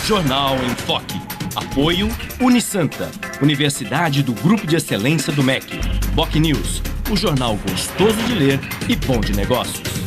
Jornal em Foque. Apoio Unisanta, Universidade do Grupo de Excelência do MEC. BocNews, o jornal gostoso de ler e bom de negócios.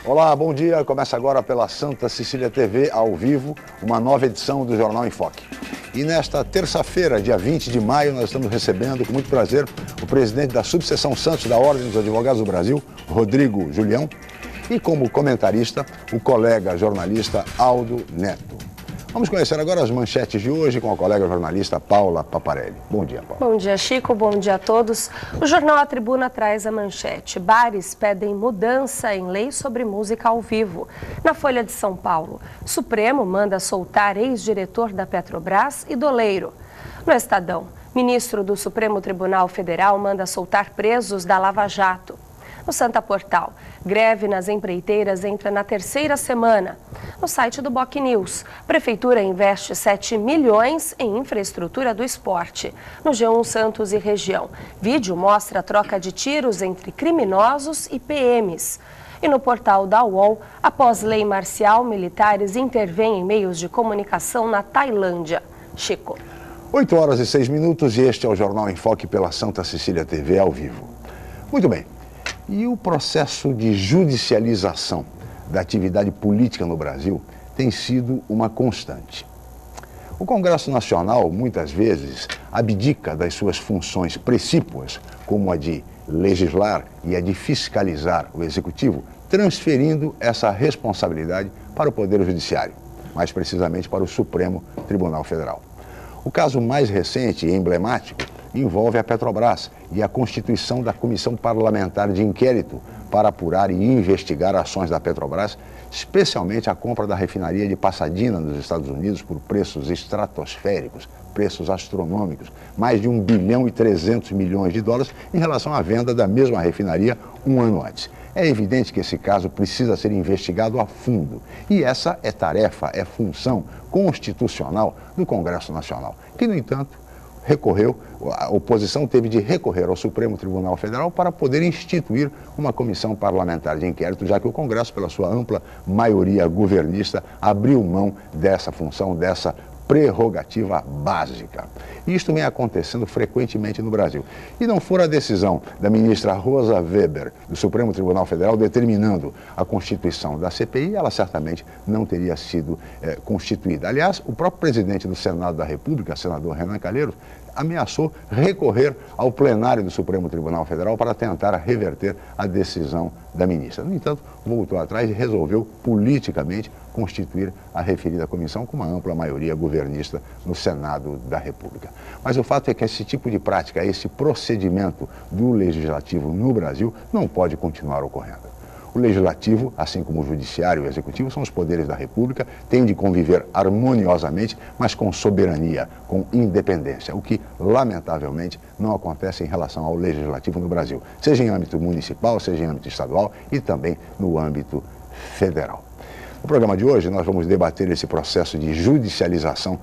Olá, bom dia. Começa agora pela Santa Cecília TV, ao vivo, uma nova edição do Jornal em Foque. E nesta terça-feira, dia 20 de maio, nós estamos recebendo, com muito prazer, o presidente da Subseção Santos da Ordem dos Advogados do Brasil, Rodrigo Julião, e como comentarista, o colega jornalista Aldo Neto. Vamos conhecer agora as manchetes de hoje com a colega jornalista Paula Paparelli. Bom dia, Paula. Bom dia, Chico. Bom dia a todos. O jornal A Tribuna traz a manchete. Bares pedem mudança em lei sobre música ao vivo. Na Folha de São Paulo, Supremo manda soltar ex-diretor da Petrobras e doleiro. No Estadão, ministro do Supremo Tribunal Federal manda soltar presos da Lava Jato. No Santa Portal, greve nas empreiteiras entra na terceira semana. No site do BocNews, Prefeitura investe 7 milhões em infraestrutura do esporte. No G1 Santos e região, vídeo mostra a troca de tiros entre criminosos e PMs. E no portal da UOL, após lei marcial, militares intervêm em meios de comunicação na Tailândia. Chico. 8 horas e 6 minutos e este é o Jornal em Foque pela Santa Cecília TV ao vivo. Muito bem. E o processo de judicialização da atividade política no Brasil tem sido uma constante. O Congresso Nacional, muitas vezes, abdica das suas funções precípuas, como a de legislar e a de fiscalizar o Executivo, transferindo essa responsabilidade para o Poder Judiciário, mais precisamente para o Supremo Tribunal Federal. O caso mais recente e emblemático envolve a Petrobras e a constituição da Comissão Parlamentar de Inquérito para apurar e investigar ações da Petrobras, especialmente a compra da refinaria de Pasadena, nos Estados Unidos, por preços estratosféricos, preços astronômicos, mais de 1 bilhão e 300 milhões de dólares em relação à venda da mesma refinaria um ano antes. É evidente que esse caso precisa ser investigado a fundo e essa é tarefa, é função constitucional do Congresso Nacional, que, no entanto, a oposição teve de recorrer ao Supremo Tribunal Federal para poder instituir uma comissão parlamentar de inquérito, já que o Congresso, pela sua ampla maioria governista, abriu mão dessa função, dessa prerrogativa básica. E isto vem acontecendo frequentemente no Brasil. E não for a decisão da ministra Rosa Weber, do Supremo Tribunal Federal, determinando a constituição da CPI, ela certamente não teria sido constituída. Aliás, o próprio presidente do Senado da República, senador Renan Calheiros, ameaçou recorrer ao plenário do Supremo Tribunal Federal para tentar reverter a decisão da ministra. No entanto, voltou atrás e resolveu politicamente constituir a referida comissão com uma ampla maioria governista no Senado da República. Mas o fato é que esse tipo de prática, esse procedimento do Legislativo no Brasil não pode continuar ocorrendo. O Legislativo, assim como o Judiciário e o Executivo, são os poderes da República, têm de conviver harmoniosamente, mas com soberania, com independência, o que, lamentavelmente, não acontece em relação ao Legislativo no Brasil, seja em âmbito municipal, seja em âmbito estadual e também no âmbito federal. No programa de hoje, nós vamos debater esse processo de judicialização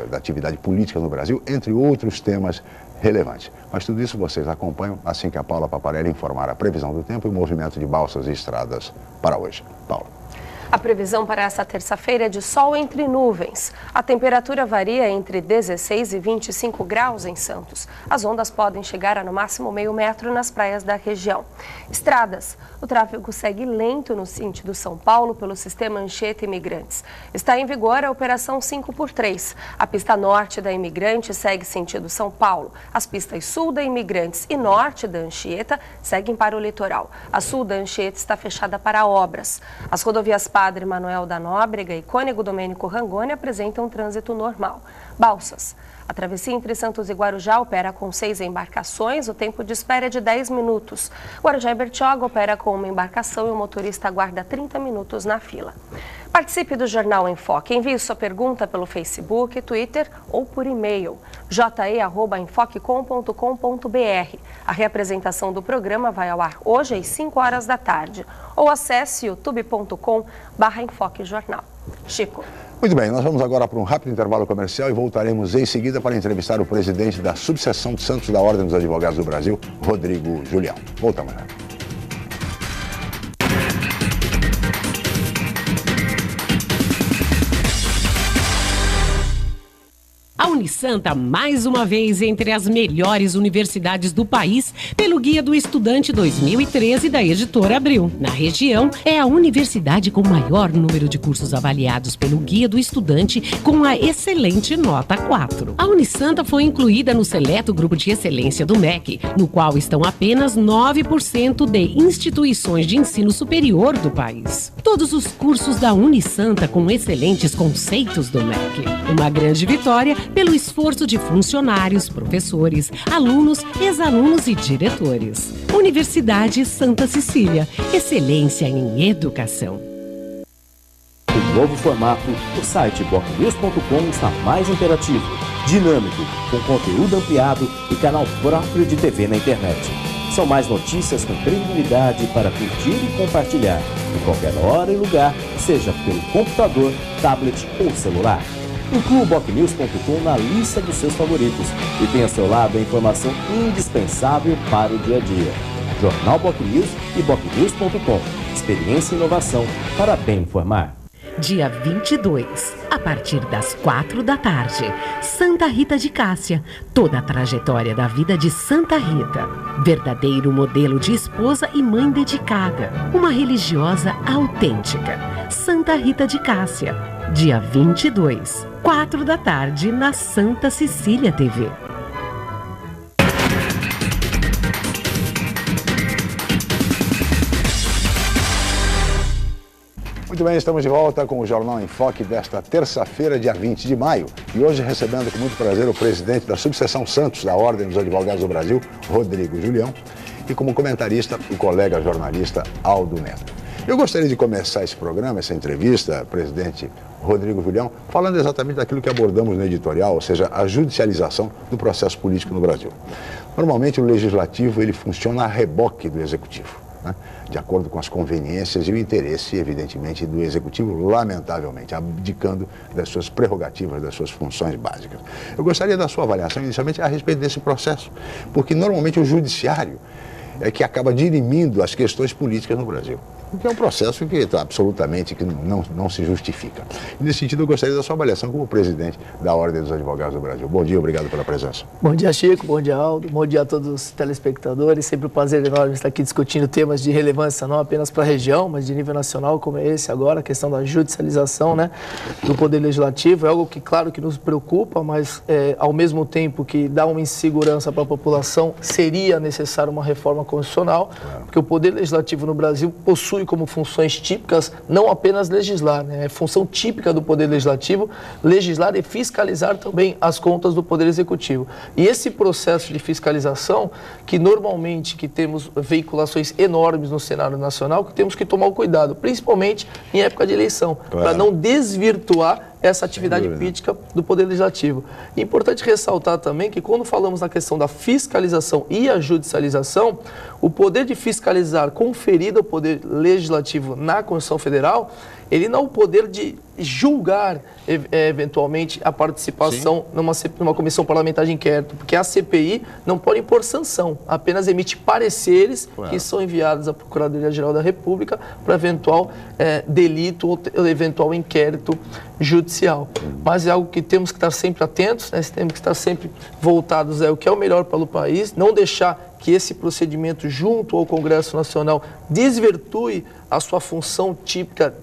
da atividade política no Brasil, entre outros temas relevantes. Mas tudo isso vocês acompanham assim que a Paula Paparelli informar a previsão do tempo e o movimento de balsas e estradas para hoje. Paula. A previsão para essa terça-feira é de sol entre nuvens. A temperatura varia entre 16 e 25 graus em Santos. As ondas podem chegar a no máximo meio metro nas praias da região. Estradas. O tráfego segue lento no sentido São Paulo pelo sistema Anchieta Imigrantes. Está em vigor a operação 5x3. A pista norte da Imigrante segue sentido São Paulo. As pistas sul da Imigrantes e norte da Anchieta seguem para o litoral. A sul da Anchieta está fechada para obras. As rodovias Padre Manuel da Nóbrega e Cônego Domênico Rangoni apresentam trânsito normal. Balsas. A travessia entre Santos e Guarujá opera com 6 embarcações, o tempo de espera é de 10 minutos. Guarujá e Bertioga opera com uma embarcação e o motorista aguarda 30 minutos na fila. Participe do Jornal em Foque. Envie sua pergunta pelo Facebook, Twitter ou por e-mail je@enfoquecom.com.br. A reapresentação do programa vai ao ar hoje às 5 horas da tarde. Ou acesse youtube.com/enfoquejornal. Chico. Muito bem, nós vamos agora para um rápido intervalo comercial e voltaremos em seguida para entrevistar o presidente da Subseção de Santos da Ordem dos Advogados do Brasil, Rodrigo Julião. Voltamos já. A Unisanta, mais uma vez, entre as melhores universidades do país, pelo Guia do Estudante 2013 da Editora Abril. Na região, é a universidade com maior número de cursos avaliados pelo Guia do Estudante, com a excelente nota 4. A Unisanta foi incluída no seleto grupo de excelência do MEC, no qual estão apenas 9% de instituições de ensino superior do país. Todos os cursos da Unisanta com excelentes conceitos do MEC. Uma grande vitória pelo esforço de funcionários, professores, alunos, ex-alunos e diretores. Universidade Santa Cecília, excelência em educação. O novo formato, o site bocnews.com está mais interativo, dinâmico, com conteúdo ampliado e canal próprio de TV na internet. São mais notícias com credibilidade para curtir e compartilhar, em qualquer hora e lugar, seja pelo computador, tablet ou celular. Inclua o bocnews.com na lista dos seus favoritos e tenha ao seu lado a informação indispensável para o dia a dia. Jornal Bocnews e bocnews.com. Experiência e inovação para bem informar. Dia 22, a partir das 4 da tarde, Santa Rita de Cássia. Toda a trajetória da vida de Santa Rita. Verdadeiro modelo de esposa e mãe dedicada. Uma religiosa autêntica. Santa Rita de Cássia. Dia 22, 4 da tarde, na Santa Cecília TV. Muito bem, estamos de volta com o Jornal em Foque desta terça-feira, dia 20 de maio. E hoje recebendo com muito prazer o presidente da Subseção Santos da Ordem dos Advogados do Brasil, Rodrigo Julião, e como comentarista, o colega jornalista Aldo Neto. Eu gostaria de começar esse programa, essa entrevista, presidente Rodrigo Julião, falando exatamente daquilo que abordamos no editorial, ou seja, a judicialização do processo político no Brasil. Normalmente o legislativo ele funciona a reboque do executivo, né? De acordo com as conveniências e o interesse, evidentemente, do executivo, lamentavelmente, abdicando das suas prerrogativas, das suas funções básicas. Eu gostaria da sua avaliação inicialmente a respeito desse processo, porque normalmente o judiciário é que acaba dirimindo as questões políticas no Brasil. Que é um processo que absolutamente que não se justifica. E nesse sentido, eu gostaria da sua avaliação como presidente da Ordem dos Advogados do Brasil. Bom dia, obrigado pela presença. Bom dia, Chico, bom dia, Aldo, bom dia a todos os telespectadores. Sempre um prazer enorme estar aqui discutindo temas de relevância não apenas para a região, mas de nível nacional, como é esse agora, a questão da judicialização, né, do Poder Legislativo. É algo que, claro, que nos preocupa, mas ao mesmo tempo que dá uma insegurança para a população, seria necessária uma reforma constitucional, claro, porque o Poder Legislativo no Brasil possui como funções típicas não apenas legislar, né? É função típica do Poder Legislativo legislar e fiscalizar também as contas do Poder Executivo. E esse processo de fiscalização, que normalmente que temos veiculações enormes no cenário nacional, que temos que tomar o cuidado, principalmente em época de eleição, claro, para não desvirtuar essa atividade política do Poder Legislativo. É importante ressaltar também que quando falamos na questão da fiscalização e a judicialização, o poder de fiscalizar conferido ao Poder Legislativo na Constituição Federal, ele não é o poder de julgar eventualmente a participação numa comissão parlamentar de inquérito, porque a CPI não pode impor sanção, apenas emite pareceres, claro, que são enviados à Procuradoria-Geral da República para eventual delito ou eventual inquérito judicial. Mas é algo que temos que estar sempre atentos, né? Temos que estar sempre voltados ao que é o melhor para o país, não deixar que esse procedimento junto ao Congresso Nacional desvirtue a sua função típica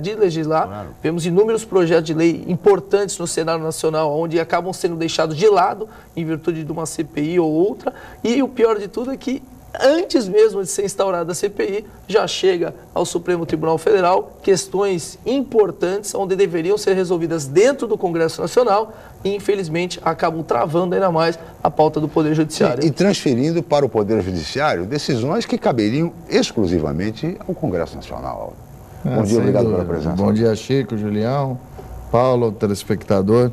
de legislar. Claro. Vemos inúmeros projetos de lei importantes no Senado Nacional, onde acabam sendo deixados de lado em virtude de uma CPI ou outra. E o pior de tudo é que, antes mesmo de ser instaurada a CPI, já chega ao Supremo Tribunal Federal questões importantes onde deveriam ser resolvidas dentro do Congresso Nacional e, infelizmente, acabam travando ainda mais a pauta do Poder Judiciário. Sim, e transferindo para o Poder Judiciário decisões que caberiam exclusivamente ao Congresso Nacional. Bom dia, obrigado pela presença. Bom dia, Chico, Julião, Paulo, telespectador.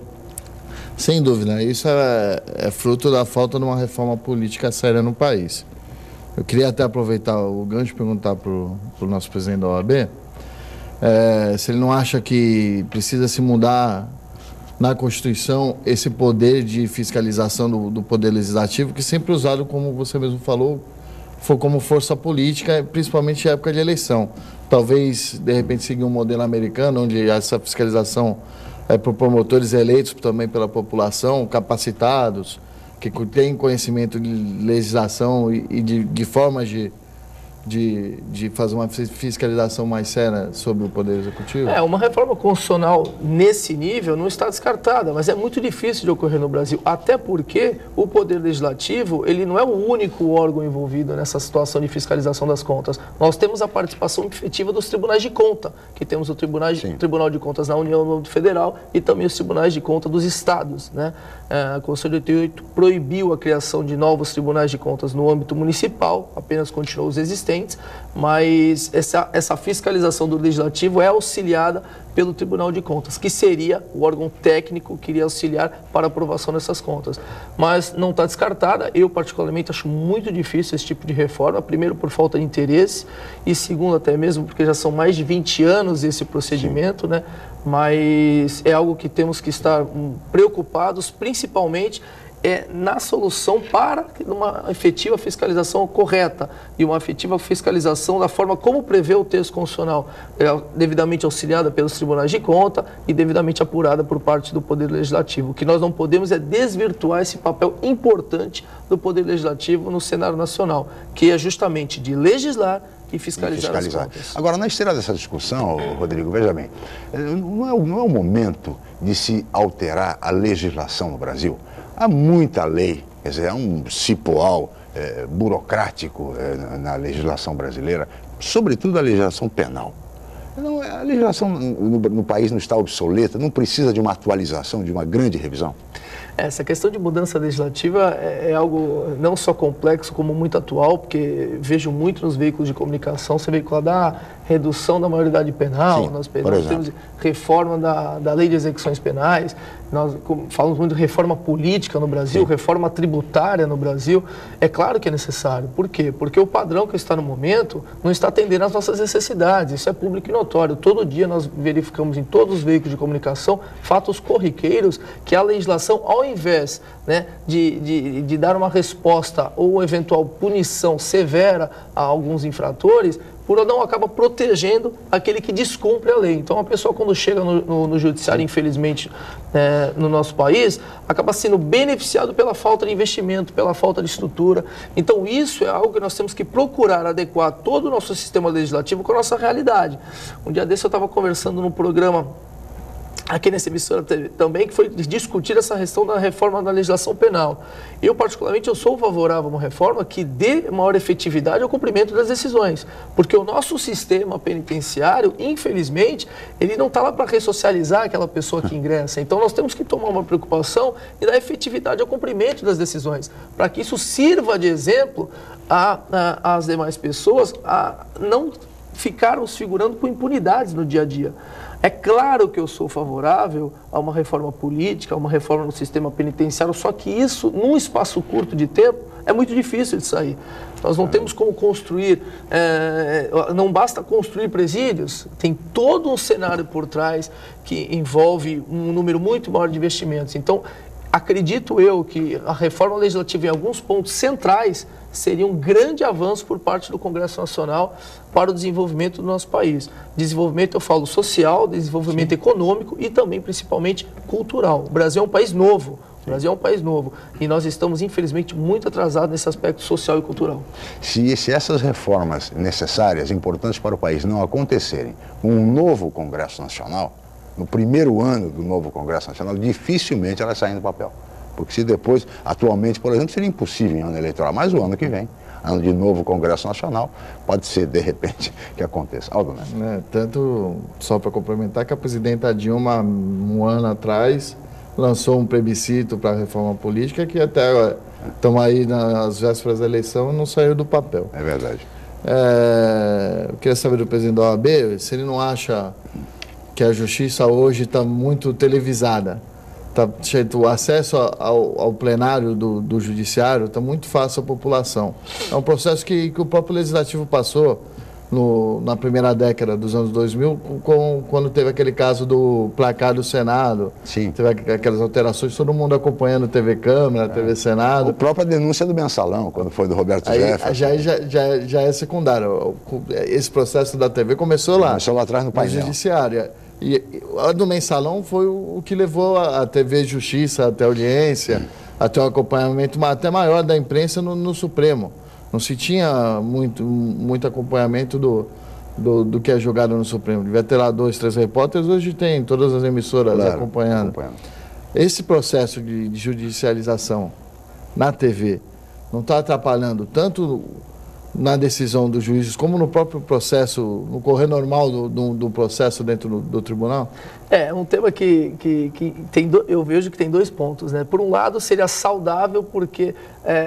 Sem dúvida, isso é fruto da falta de uma reforma política séria no país. Eu queria até aproveitar o gancho e perguntar para o nosso presidente da OAB se ele não acha que precisa se mudar na Constituição esse poder de fiscalização do Poder Legislativo, que sempre usado, como você mesmo falou, foi como força política, principalmente em época de eleição. Talvez, de repente, seguir um modelo americano, onde essa fiscalização é por promotores eleitos também pela população, capacitados, que têm conhecimento de legislação e de formas de fazer uma fiscalização mais séria sobre o Poder Executivo? Uma reforma constitucional nesse nível não está descartada, mas é muito difícil de ocorrer no Brasil, até porque o Poder Legislativo, ele não é o único órgão envolvido nessa situação de fiscalização das contas. Nós temos a participação efetiva dos tribunais de conta, que temos o Tribunal de Contas na União Federal e também os tribunais de conta dos estados, né? A Constituição de 88 proibiu a criação de novos tribunais de contas no âmbito municipal, apenas continuou os existentes, mas essa fiscalização do Legislativo é auxiliada pelo Tribunal de Contas, que seria o órgão técnico que iria auxiliar para a aprovação dessas contas. Mas não está descartada. Eu, particularmente, acho muito difícil esse tipo de reforma, primeiro por falta de interesse e segundo até mesmo porque já são mais de 20 anos esse procedimento, né? Mas é algo que temos que estar preocupados, principalmente na solução para uma efetiva fiscalização correta e uma efetiva fiscalização da forma como prevê o texto constitucional, devidamente auxiliada pelos tribunais de conta e devidamente apurada por parte do Poder Legislativo. O que nós não podemos é desvirtuar esse papel importante do Poder Legislativo no cenário nacional, que é justamente de legislar e fiscalizar as contas. Agora, na esteira dessa discussão, Rodrigo, veja bem, não é o momento de se alterar a legislação no Brasil? Há muita lei, quer dizer, há um cipoal burocrático na legislação brasileira, sobretudo a legislação penal. Não, a legislação no país não está obsoleta, não precisa de uma atualização, de uma grande revisão? Essa questão de mudança legislativa é algo não só complexo, como muito atual, porque vejo muito nos veículos de comunicação ser veiculada a redução da maioridade penal. Sim, nós temos reforma da lei de execuções penais, nós falamos muito de reforma política no Brasil, sim, reforma tributária no Brasil. É claro que é necessário. Por quê? Porque o padrão que está no momento não está atendendo às nossas necessidades. Isso é público e notório. Todo dia nós verificamos em todos os veículos de comunicação fatos corriqueiros que a legislação, ao invés, né, de dar uma resposta ou eventual punição severa a alguns infratores, por não acaba protegendo aquele que descumpre a lei. Então, a pessoa, quando chega no judiciário, infelizmente, no nosso país, acaba sendo beneficiado pela falta de investimento, pela falta de estrutura. Então, isso é algo que nós temos que procurar adequar todo o nosso sistema legislativo com a nossa realidade. Um dia desse eu estava conversando no programa aqui nessa emissora também, que foi discutir essa questão da reforma da legislação penal. Eu, particularmente, eu sou favorável a uma reforma que dê maior efetividade ao cumprimento das decisões, porque o nosso sistema penitenciário, infelizmente, ele não está lá para ressocializar aquela pessoa que ingressa. Então, nós temos que tomar uma preocupação e dar efetividade ao cumprimento das decisões, para que isso sirva de exemplo às demais pessoas a não ficarmos figurando com impunidades no dia a dia. É claro que eu sou favorável a uma reforma política, a uma reforma no sistema penitenciário, só que isso, num espaço curto de tempo, é muito difícil de sair. Nós não temos como construir, não basta construir presídios, tem todo um cenário por trás que envolve um número muito maior de investimentos. Então, acredito eu que a reforma legislativa, em alguns pontos centrais, seria um grande avanço por parte do Congresso Nacional para o desenvolvimento do nosso país. Desenvolvimento, eu falo, social, desenvolvimento, sim, econômico e também, principalmente, cultural. O Brasil é um país novo. O Brasil é um país novo e nós estamos, infelizmente, muito atrasados nesse aspecto social e cultural. Se essas reformas necessárias, importantes para o país, não acontecerem com um novo Congresso Nacional, no primeiro ano do novo Congresso Nacional, dificilmente elas saem do papel. Porque se depois, atualmente, por exemplo, seria impossível em ano eleitoral, mas o ano que vem, ano de novo Congresso Nacional, pode ser, de repente, que aconteça. Aldo Neto. Tanto, só para complementar, que a presidenta Dilma, um ano atrás, lançou um plebiscito para a reforma política que até estamos aí nas vésperas da eleição e não saiu do papel. É verdade. Eu queria saber do presidente da OAB se ele não acha que a justiça hoje está muito televisada. O acesso ao plenário do judiciário está muito fácil à população. É um processo que o próprio legislativo passou na primeira década dos anos 2000, quando teve aquele caso do placar do Senado. Sim. Teve aquelas alterações, todo mundo acompanhando TV Câmara, TV Senado. A própria denúncia do Mensalão, quando foi do Roberto Jefferson. Já é secundário. Esse processo da TV começou lá. Começou lá atrás no painel. No judiciário. E a do Mensalão foi o que levou a TV Justiça até a audiência, até o acompanhamento até maior da imprensa no Supremo. Não se tinha muito acompanhamento do que é julgado no Supremo. Devia ter lá 2, 3 repórteres, hoje tem todas as emissoras acompanhando. Esse processo de judicialização na TV não está atrapalhando tanto na decisão dos juízes, como no próprio processo, no correr normal do processo dentro do tribunal? É um tema que eu vejo que tem 2 pontos, né? Por um lado, seria saudável porque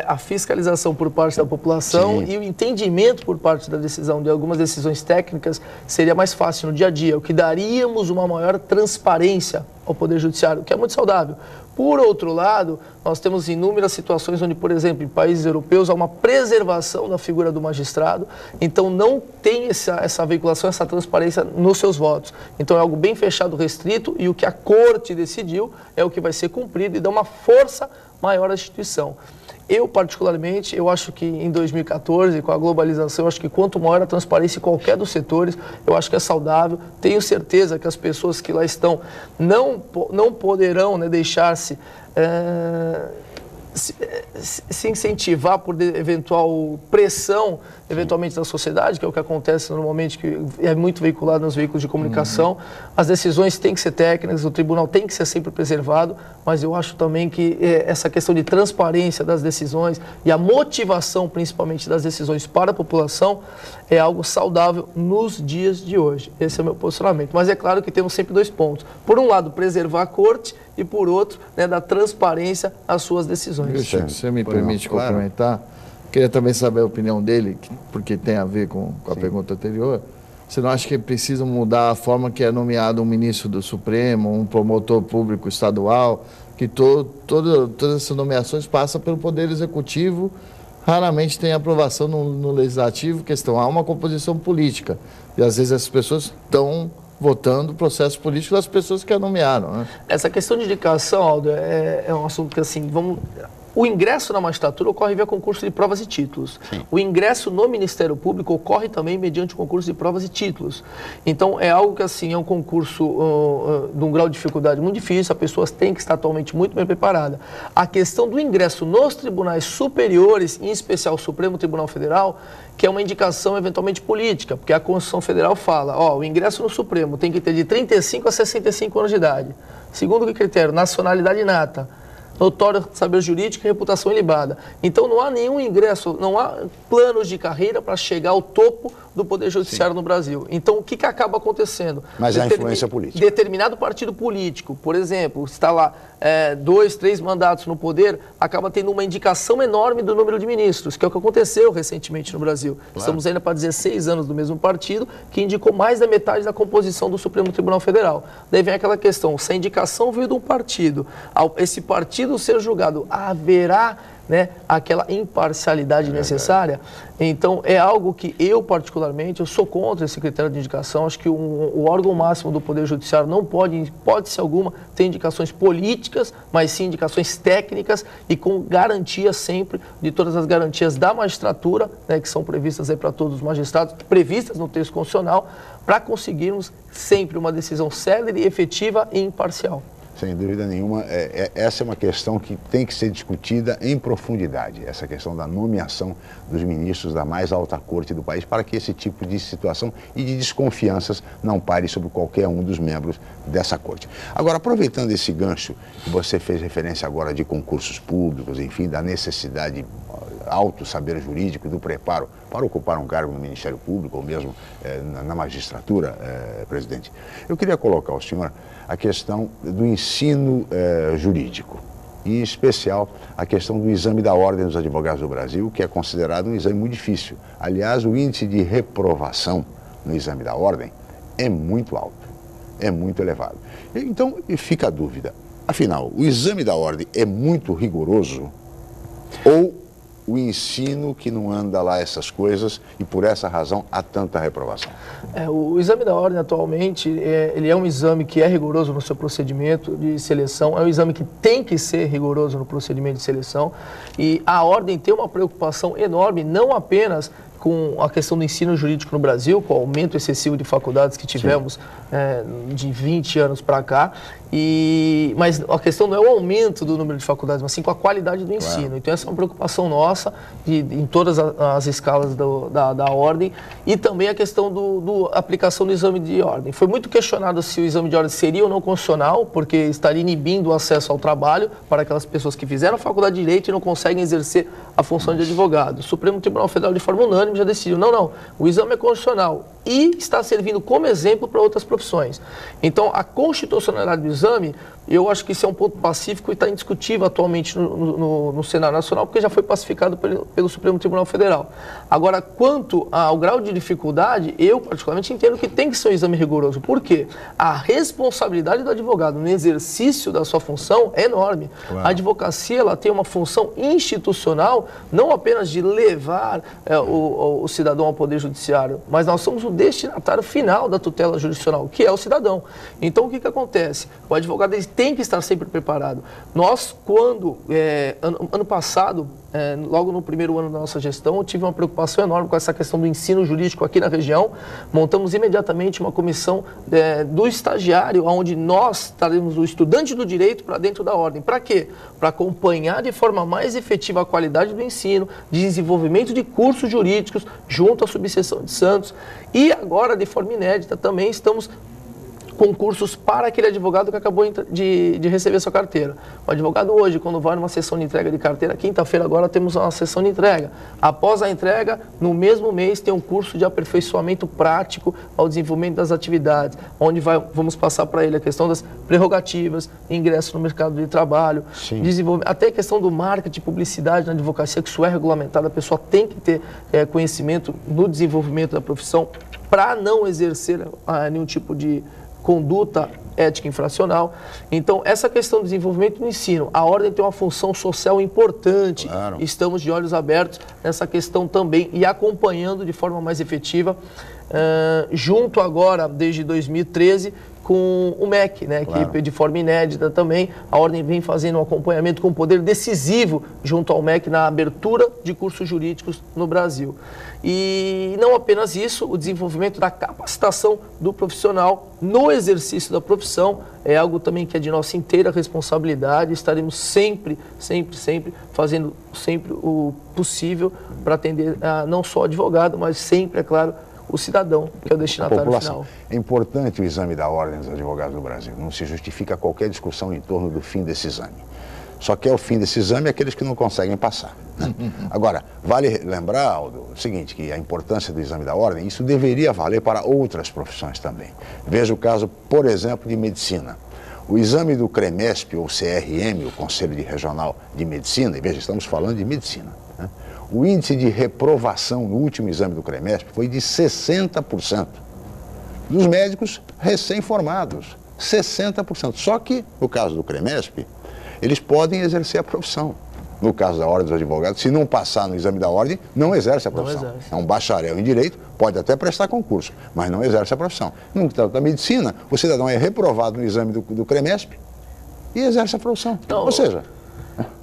a fiscalização por parte da população e o entendimento por parte da decisão, de algumas decisões técnicas, seria mais fácil no dia a dia, o que daríamos uma maior transparência ao Poder Judiciário, o que é muito saudável. Por outro lado, nós temos inúmeras situações onde, por exemplo, em países europeus há uma preservação da figura do magistrado, então não tem essa veiculação, essa transparência nos seus votos. Então é algo bem fechado, restrito, e o que a Corte decidiu é o que vai ser cumprido e dá uma força maior à instituição. Eu, particularmente, eu acho que em 2014, com a globalização, eu acho que quanto maior a transparência em qualquer dos setores, eu acho que é saudável. Tenho certeza que as pessoas que lá estão não poderão, né, deixar-se se incentivar por eventual pressão, eventualmente da sociedade, que é o que acontece normalmente, que é muito veiculado nos veículos de comunicação. As decisões têm que ser técnicas, o tribunal tem que ser sempre preservado, mas eu acho também que essa questão de transparência das decisões e a motivação, principalmente, das decisões para a população é algo saudável nos dias de hoje. Esse é o meu posicionamento. Mas é claro que temos sempre 2 pontos. Por um lado, preservar a Corte e, por outro, né, dar transparência às suas decisões. Se você me permite complementar, queria também saber a opinião dele, porque tem a ver com a pergunta anterior. Você não acha que precisa mudar a forma que é nomeado um ministro do Supremo, um promotor público estadual, que todas essas nomeações passam pelo Poder Executivo, raramente tem aprovação no Legislativo, há uma composição política. E às vezes essas pessoas estão votando o processo político das pessoas que a nomearam, né? Essa questão de indicação, Aldo, é um assunto que, assim, o ingresso na magistratura ocorre via concurso de provas e títulos. Sim. O ingresso no Ministério Público ocorre também mediante o concurso de provas e títulos. Então, é algo que, assim, é um concurso de um grau de dificuldade muito difícil, a pessoa tem que estar atualmente muito bem preparada. A questão do ingresso nos tribunais superiores, em especial o Supremo Tribunal Federal, que é uma indicação eventualmente política, porque a Constituição Federal fala, o ingresso no Supremo tem que ter de 35 a 65 anos de idade. Segundo que critério? Nacionalidade inata, notório saber jurídico e reputação ilibada. Então não há nenhum ingresso, não há planos de carreira para chegar ao topo do Poder Judiciário no Brasil. Então o que acaba acontecendo? Mas a influência política. Determinado partido político, por exemplo, está lá 2, 3 mandatos no poder, acaba tendo uma indicação enorme do número de ministros, que é o que aconteceu recentemente no Brasil. Claro. Estamos ainda para 16 anos do mesmo partido, que indicou mais da metade da composição do Supremo Tribunal Federal. Daí vem aquela questão, se a indicação veio de um partido, esse partido ser julgado, haverá, né, aquela imparcialidade necessária? Então, é algo que eu, particularmente, eu sou contra esse critério de indicação. Acho que o órgão máximo do Poder Judiciário não pode, hipótese alguma, ter indicações políticas, mas sim indicações técnicas e com garantia sempre de todas as garantias da magistratura, né, que são previstas aí para todos os magistrados, previstas no texto constitucional, para conseguirmos sempre uma decisão célere, efetiva e imparcial. Sem dúvida nenhuma, essa é uma questão que tem que ser discutida em profundidade, essa questão da nomeação dos ministros da mais alta corte do país, para que esse tipo de situação e de desconfianças não pare sobre qualquer um dos membros dessa corte. Agora, aproveitando esse gancho que você fez referência agora de concursos públicos, enfim, da necessidade alto saber jurídico, do preparo para ocupar um cargo no Ministério Público ou mesmo na magistratura, presidente, eu queria colocar ao senhor a questão do ensino jurídico em especial a questão do exame da Ordem dos Advogados do Brasil, que é considerado um exame muito difícil. Aliás, o índice de reprovação no exame da Ordem é muito alto, é muito elevado. Então, fica a dúvida, afinal, o exame da Ordem é muito rigoroso ou o ensino que não anda lá essas coisas e por essa razão há tanta reprovação? O exame da Ordem atualmente, ele é um exame que é rigoroso no seu procedimento de seleção, é um exame que tem que ser rigoroso no procedimento de seleção, e a Ordem tem uma preocupação enorme, não apenas com a questão do ensino jurídico no Brasil, com o aumento excessivo de faculdades que tivemos de 20 anos para cá, mas a questão não é o aumento do número de faculdades, mas sim com a qualidade do ensino. Claro. Então essa é uma preocupação nossa em todas as escalas da Ordem, e também a questão da aplicação do exame de Ordem. Foi muito questionado se o exame de Ordem seria ou não constitucional, porque estaria inibindo o acesso ao trabalho para aquelas pessoas que fizeram a faculdade de Direito e não conseguem exercer a função de advogado. O Supremo Tribunal Federal, de forma unânime, já decidiu, não, o exame é constitucional e está servindo como exemplo para outras profissões. Então, a constitucionalidade do exame, eu acho que isso é um ponto pacífico e está indiscutível atualmente no Senado Nacional, porque já foi pacificado pelo Supremo Tribunal Federal. Agora, quanto ao grau de dificuldade, eu particularmente entendo que tem que ser um exame rigoroso. Por quê? A responsabilidade do advogado no exercício da sua função é enorme. Claro. A advocacia, ela tem uma função institucional, não apenas de levar o cidadão ao Poder Judiciário, mas nós somos o destinatário final da tutela jurisdicional, que é o cidadão. Então, o que acontece? O advogado tem que estar sempre preparado. Nós, ano passado, logo no primeiro ano da nossa gestão, eu tive uma preocupação enorme com essa questão do ensino jurídico aqui na região. Montamos imediatamente uma comissão do estagiário, onde nós traremos o estudante do direito para dentro da Ordem. Para quê? Para acompanhar de forma mais efetiva a qualidade do ensino, desenvolvimento de cursos jurídicos junto à subseção de Santos. E agora, de forma inédita, também estamos concursos para aquele advogado que acabou de receber sua carteira. O advogado hoje, quando vai numa sessão de entrega de carteira, quinta-feira agora temos uma sessão de entrega. Após a entrega, no mesmo mês tem um curso de aperfeiçoamento prático ao desenvolvimento das atividades, onde vamos passar para ele a questão das prerrogativas, ingresso no mercado de trabalho, até a questão do marketing, publicidade na advocacia, que isso é regulamentado, a pessoa tem que ter conhecimento no desenvolvimento da profissão para não exercer nenhum tipo de conduta ética infracional. Então, essa questão do desenvolvimento do ensino, a Ordem tem uma função social importante. Claro. Estamos de olhos abertos nessa questão também e acompanhando de forma mais efetiva, junto agora, desde 2013, com o MEC, né, claro, que de forma inédita também, a Ordem vem fazendo um acompanhamento com poder decisivo junto ao MEC na abertura de cursos jurídicos no Brasil. E não apenas isso, o desenvolvimento da capacitação do profissional no exercício da profissão é algo também que é de nossa inteira responsabilidade. Estaremos sempre fazendo sempre o possível para atender não só o advogado, mas sempre, é claro, o cidadão, que é o destinatário final. É importante o exame da Ordem dos Advogados do Brasil. Não se justifica qualquer discussão em torno do fim desse exame. Só que é o fim desse exame aqueles que não conseguem passar, né? Agora, vale lembrar, Aldo, o seguinte, que a importância do exame da Ordem, isso deveria valer para outras profissões também. Veja o caso, por exemplo, de medicina. O exame do CREMESP, ou CRM, o Conselho Regional de Medicina, e veja, estamos falando de medicina, né? O índice de reprovação no último exame do CREMESP foi de 60%. Dos médicos recém-formados, 60%. Só que, no caso do CREMESP, eles podem exercer a profissão. No caso da Ordem dos Advogados, se não passar no exame da Ordem, não exerce a profissão. É um bacharel em Direito, pode até prestar concurso, mas não exerce a profissão. No caso da medicina, o cidadão é reprovado no exame do CREMESP e exerce a profissão. Não, ou seja...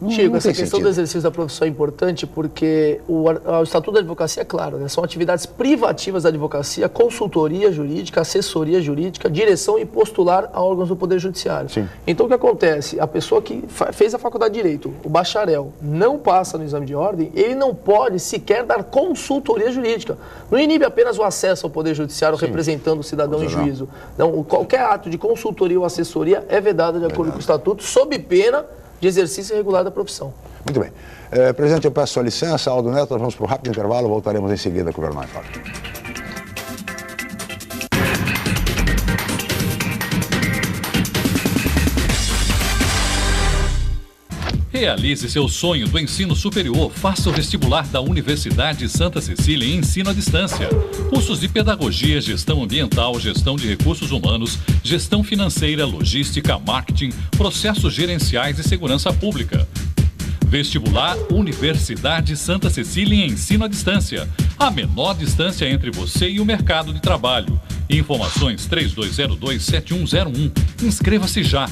Chico, essa questão do exercício da profissão é importante porque o Estatuto da Advocacia é claro, né? São atividades privativas da advocacia, consultoria jurídica, assessoria jurídica, direção e postular a órgãos do Poder Judiciário. Sim. Então o que acontece? A pessoa que fez a faculdade de Direito, o bacharel, não passa no exame de ordem, ele não pode sequer dar consultoria jurídica. Não inibe apenas o acesso ao Poder Judiciário, sim, representando o cidadão em juízo. Não, qualquer ato de consultoria ou assessoria é vedado de acordo com o Estatuto, sob pena de exercício irregular da profissão. Muito bem. Presidente, eu peço sua licença. Aldo Neto, nós vamos para um rápido intervalo, voltaremos em seguida com o Jornal em Foque. Realize seu sonho do ensino superior. Faça o vestibular da Universidade Santa Cecília em ensino à distância. Cursos de pedagogia, gestão ambiental, gestão de recursos humanos, gestão financeira, logística, marketing, processos gerenciais e segurança pública. Vestibular Universidade Santa Cecília em ensino à distância. A menor distância entre você e o mercado de trabalho. Informações 3202-7101. Inscreva-se já.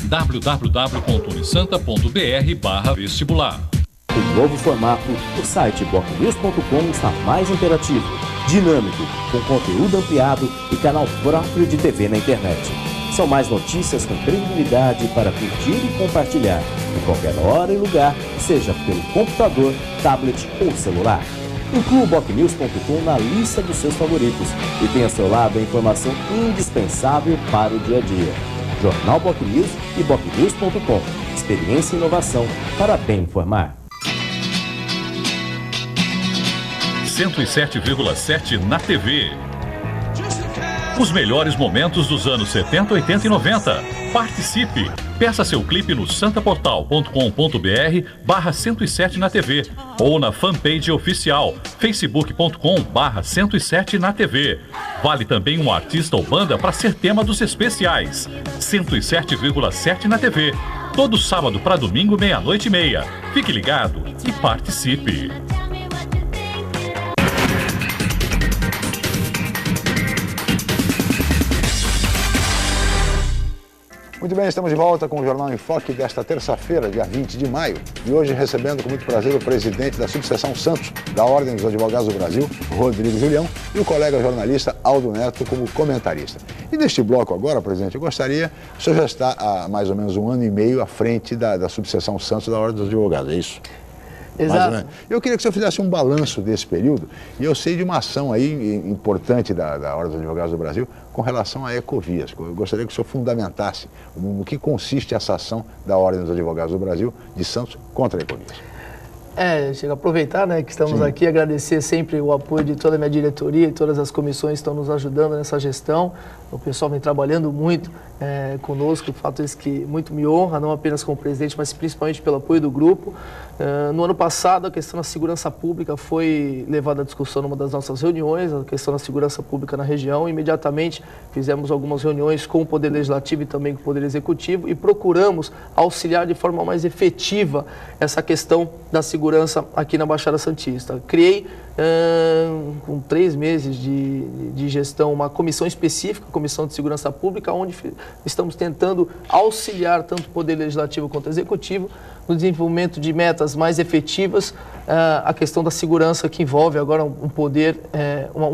www.unisanta.br/vestibular. O novo formato, o site bocnews.com está mais interativo, dinâmico, com conteúdo ampliado e canal próprio de TV na internet. São mais notícias com credibilidade para curtir e compartilhar, em qualquer hora e lugar, seja pelo computador, tablet ou celular. Inclua o bocnews.com na lista dos seus favoritos e tenha ao seu lado a informação indispensável para o dia a dia. Jornal BocNews e bocnews.com. Experiência e inovação para bem informar. 107,7 na TV. Os melhores momentos dos anos 70, 80 e 90. Participe! Peça seu clipe no santaportal.com.br/107 na TV ou na fanpage oficial facebook.com/107 na TV. Vale também um artista ou banda para ser tema dos especiais. 107,7 na TV. Todo sábado para domingo, 00:30. Fique ligado e participe! Muito bem, estamos de volta com o Jornal em Foque desta terça-feira, dia 20 de maio. E hoje recebendo com muito prazer o presidente da Subseção Santos da Ordem dos Advogados do Brasil, Rodrigo Julião, e o colega jornalista Aldo Neto como comentarista. E neste bloco agora, presidente, eu gostaria, o senhor já está há mais ou menos 1 ano e meio à frente da Subseção Santos da Ordem dos Advogados, é isso? Exato. Eu queria que o senhor fizesse um balanço desse período, e eu sei de uma ação aí importante da Ordem dos Advogados do Brasil com relação a ecovias. Eu gostaria que o senhor fundamentasse no que consiste essa ação da Ordem dos Advogados do Brasil de Santos contra a ecovias. Chega a aproveitar, né, que estamos aqui, agradecer sempre o apoio de toda a minha diretoria e todas as comissões que estão nos ajudando nessa gestão. O pessoal vem trabalhando muito conosco, o fato é que muito me honra, não apenas como presidente, mas principalmente pelo apoio do grupo. No ano passado, a questão da segurança pública foi levada à discussão numa das nossas reuniões, a questão da segurança pública na região. Imediatamente fizemos algumas reuniões com o Poder Legislativo e também com o Poder Executivo e procuramos auxiliar de forma mais efetiva essa questão da segurança aqui na Baixada Santista. Criei, com 3 meses de gestão, uma comissão específica, Comissão de Segurança Pública, onde estamos tentando auxiliar tanto o Poder Legislativo quanto o Executivo no desenvolvimento de metas mais efetivas, a questão da segurança que envolve agora um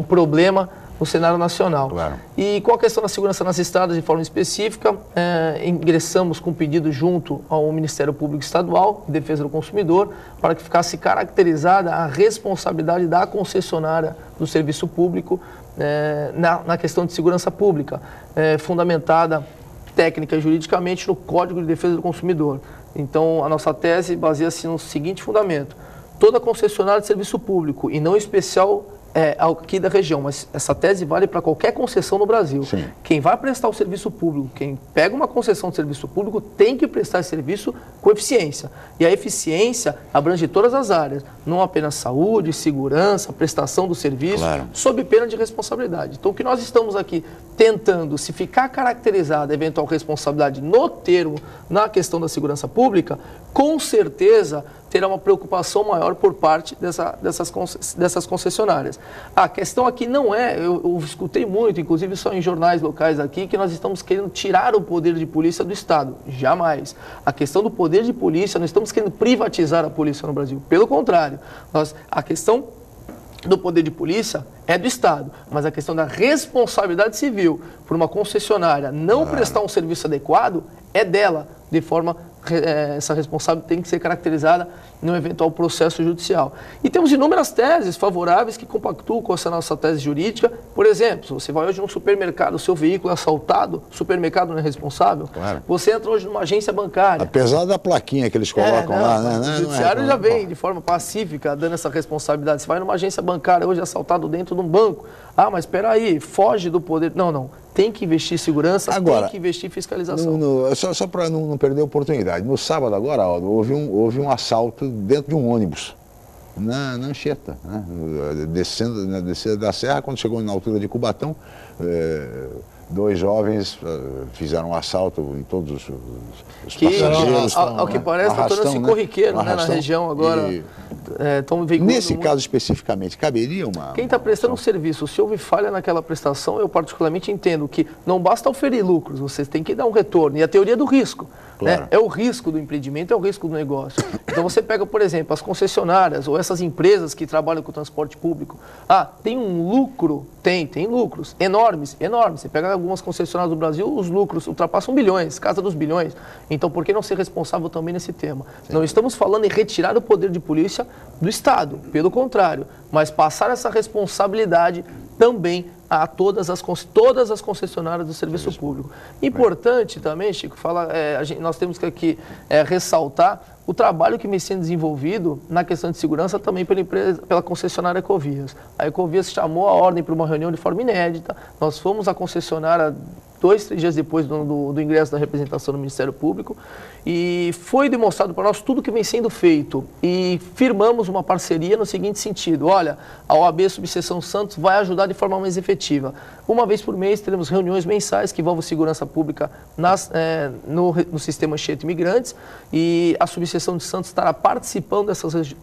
problema no cenário nacional. Claro. E com a questão da segurança nas estradas, de forma específica, ingressamos com pedido junto ao Ministério Público Estadual de Defesa do Consumidor para que ficasse caracterizada a responsabilidade da concessionária do serviço público na questão de segurança pública, fundamentada técnica e juridicamente no Código de Defesa do Consumidor. Então, a nossa tese baseia-se no seguinte fundamento: toda concessionária de serviço público, e não especial aqui da região, mas essa tese vale para qualquer concessão no Brasil. Sim. Quem vai prestar o serviço público, quem pega uma concessão de serviço público, tem que prestar esse serviço com eficiência. E a eficiência abrange todas as áreas, não apenas saúde, segurança, prestação do serviço, claro, sob pena de responsabilidade. Então, o que nós estamos aqui tentando, se ficar caracterizada a eventual responsabilidade no termo, na questão da segurança pública, com certeza terá uma preocupação maior por parte dessas concessionárias. A questão aqui não eu escutei muito, inclusive só em jornais locais aqui, que nós estamos querendo tirar o poder de polícia do Estado. Jamais. A questão do poder de polícia, nós estamos querendo privatizar a polícia no Brasil. Pelo contrário, a questão do poder de polícia é do Estado, mas a questão da responsabilidade civil por uma concessionária não prestar um serviço adequado é dela, de forma essa responsável tem que ser caracterizada num eventual processo judicial. E temos inúmeras teses favoráveis que compactuam com essa nossa tese jurídica. Por exemplo, se você vai hoje num supermercado, o seu veículo é assaltado, o supermercado não é responsável. Claro. Você entra hoje numa agência bancária. Apesar da plaquinha que eles colocam lá, né? O judiciário já vem de forma pacífica dando essa responsabilidade. Você vai numa agência bancária hoje assaltado dentro de um banco. Ah, mas espera aí, foge do poder. Não. tem que investir em segurança, Agora, tem que investir em fiscalização. Só para não perder a oportunidade, no sábado agora, Aldo, houve um assalto dentro de um ônibus, na Anchieta, né? Descendo na descida da serra, quando chegou na altura de Cubatão, 2 jovens fizeram um assalto em todos os passageiros. Ao que parece, está tornando-se corriqueiro, né, na região agora. Nesse caso especificamente, caberia uma... Quem está prestando um serviço, se houve falha naquela prestação, eu particularmente entendo que não basta oferir lucros, vocês têm que dar um retorno. E a teoria do risco, claro, né? É o risco do empreendimento, é o risco do negócio. Então você pega, por exemplo, as concessionárias ou essas empresas que trabalham com o transporte público. Tem um lucro? Tem lucros enormes. Você pega algumas concessionárias do Brasil, os lucros ultrapassam bilhões, casa dos bilhões. Então por que não ser responsável também nesse tema? Sim. Não estamos falando em retirar o poder de polícia do Estado, pelo contrário, mas passar essa responsabilidade também a todas as concessionárias do serviço público. Importante também, Chico, nós temos que aqui ressaltar o trabalho que vem sendo desenvolvido na questão de segurança também pela concessionária Ecovias. A Ecovias chamou a ordem para uma reunião de forma inédita, nós fomos à concessionária 2, 3 dias depois do ingresso da representação do Ministério Público, e foi demonstrado para nós tudo que vem sendo feito, e firmamos uma parceria no seguinte sentido: olha, a OAB Subseção Santos vai ajudar de forma mais efetiva. Uma vez por mês teremos reuniões mensais que envolvem segurança pública no sistema Anchieta Imigrantes, e a Subseção de Santos estará participando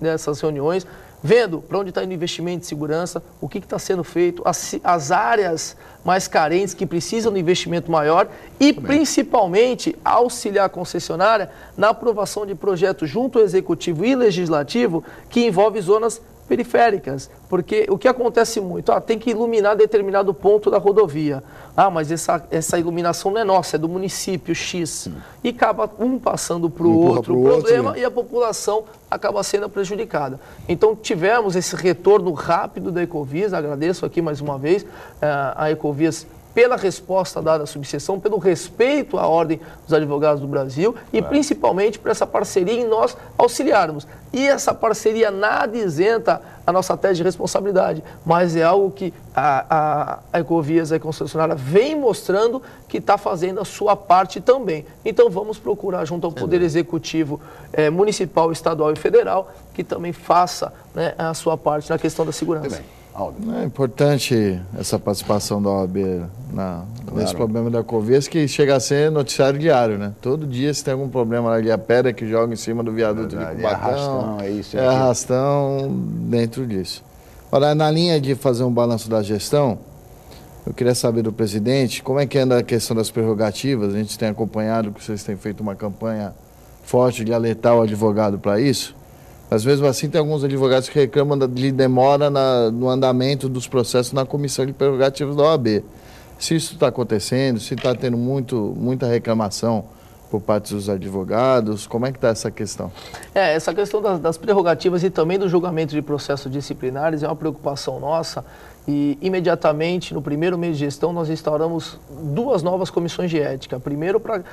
dessas reuniões, vendo para onde está indo o investimento de segurança, o que está sendo feito, as áreas mais carentes que precisam de investimento maior e, principalmente, auxiliar a concessionária na aprovação de projetos junto ao Executivo e Legislativo que envolve zonas periféricas, porque o que acontece muito, tem que iluminar determinado ponto da rodovia, mas essa iluminação não é nossa, é do município X, e acaba um passando para o outro problema, e a população acaba sendo prejudicada. Então tivemos esse retorno rápido da Ecovias, agradeço aqui mais uma vez a Ecovias pela resposta dada à subseção, pelo respeito à Ordem dos Advogados do Brasil e principalmente por essa parceria em nós auxiliarmos. E essa parceria nada isenta a nossa tese de responsabilidade, mas é algo que a Ecovias, a concessionária, vem mostrando que está fazendo a sua parte também. Então vamos procurar, junto ao Poder Executivo Municipal, Estadual e Federal, que também faça, né, a sua parte na questão da segurança. É importante essa participação da OAB nesse problema da Ecovias, que chega a ser noticiário diário, né? Todo dia se tem algum problema ali, a pedra que joga em cima do viaduto de Cubatão, arrastão dentro disso. Ora, na linha de fazer um balanço da gestão, eu queria saber do presidente como é que anda a questão das prerrogativas. A gente tem acompanhado que vocês têm feito uma campanha forte de alertar o advogado para isso. Mas mesmo assim tem alguns advogados que reclamam de demora no andamento dos processos na comissão de prerrogativas da OAB. Se isso está acontecendo, se está tendo muita reclamação por parte dos advogados, como é que está essa questão? Essa questão das prerrogativas e também do julgamento de processos disciplinares é uma preocupação nossa. E imediatamente, no primeiro mês de gestão, nós instauramos 2 novas comissões de ética. Primeiro, para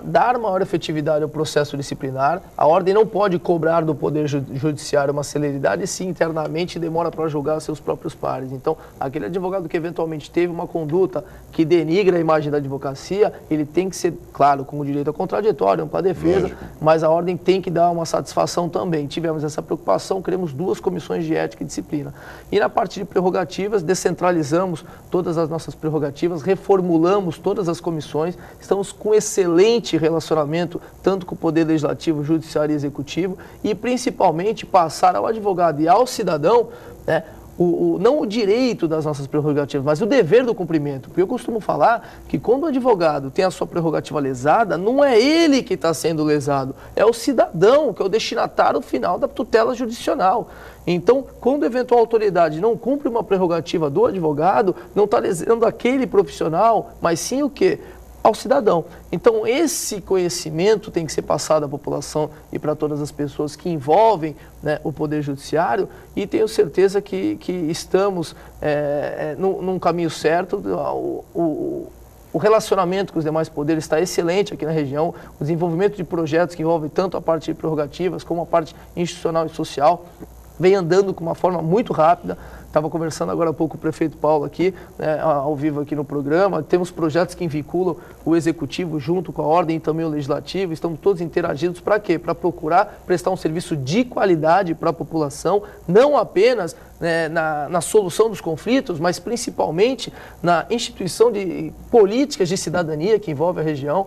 dar maior efetividade ao processo disciplinar. A ordem não pode cobrar do Poder Judiciário uma celeridade se internamente demora para julgar seus próprios pares. Então, aquele advogado que eventualmente teve uma conduta que denigra a imagem da advocacia, ele tem que ser, claro, com o direito ao contraditório, ampla defesa, mas a ordem tem que dar uma satisfação também. Tivemos essa preocupação, criamos 2 comissões de ética e disciplina. E na parte de prerrogativas, descentralizamos todas as nossas prerrogativas, reformulamos todas as comissões, estamos com excelente relacionamento, tanto com o Poder Legislativo, Judiciário e Executivo, e principalmente passar ao advogado e ao cidadão, né, não o direito das nossas prerrogativas, mas o dever do cumprimento. Porque eu costumo falar que quando o advogado tem a sua prerrogativa lesada, não é ele que está sendo lesado, é o cidadão, que é o destinatário final da tutela jurisdicional. Então, quando a eventual autoridade não cumpre uma prerrogativa do advogado, não está lesando aquele profissional, mas sim o quê? Ao cidadão. Então, esse conhecimento tem que ser passado à população e para todas as pessoas que envolvem, né, o Poder Judiciário, e tenho certeza que estamos num caminho certo. O relacionamento com os demais poderes está excelente aqui na região, o desenvolvimento de projetos que envolvem tanto a parte de prerrogativas como a parte institucional e social vem andando com uma forma muito rápida. Estava conversando agora há pouco com o prefeito Paulo aqui, né, ao vivo aqui no programa. Temos projetos que vinculam o executivo junto com a ordem e também o legislativo. Estamos todos interagidos para quê? Para procurar prestar um serviço de qualidade para a população, não apenas na solução dos conflitos, mas principalmente na instituição de políticas de cidadania que envolve a região.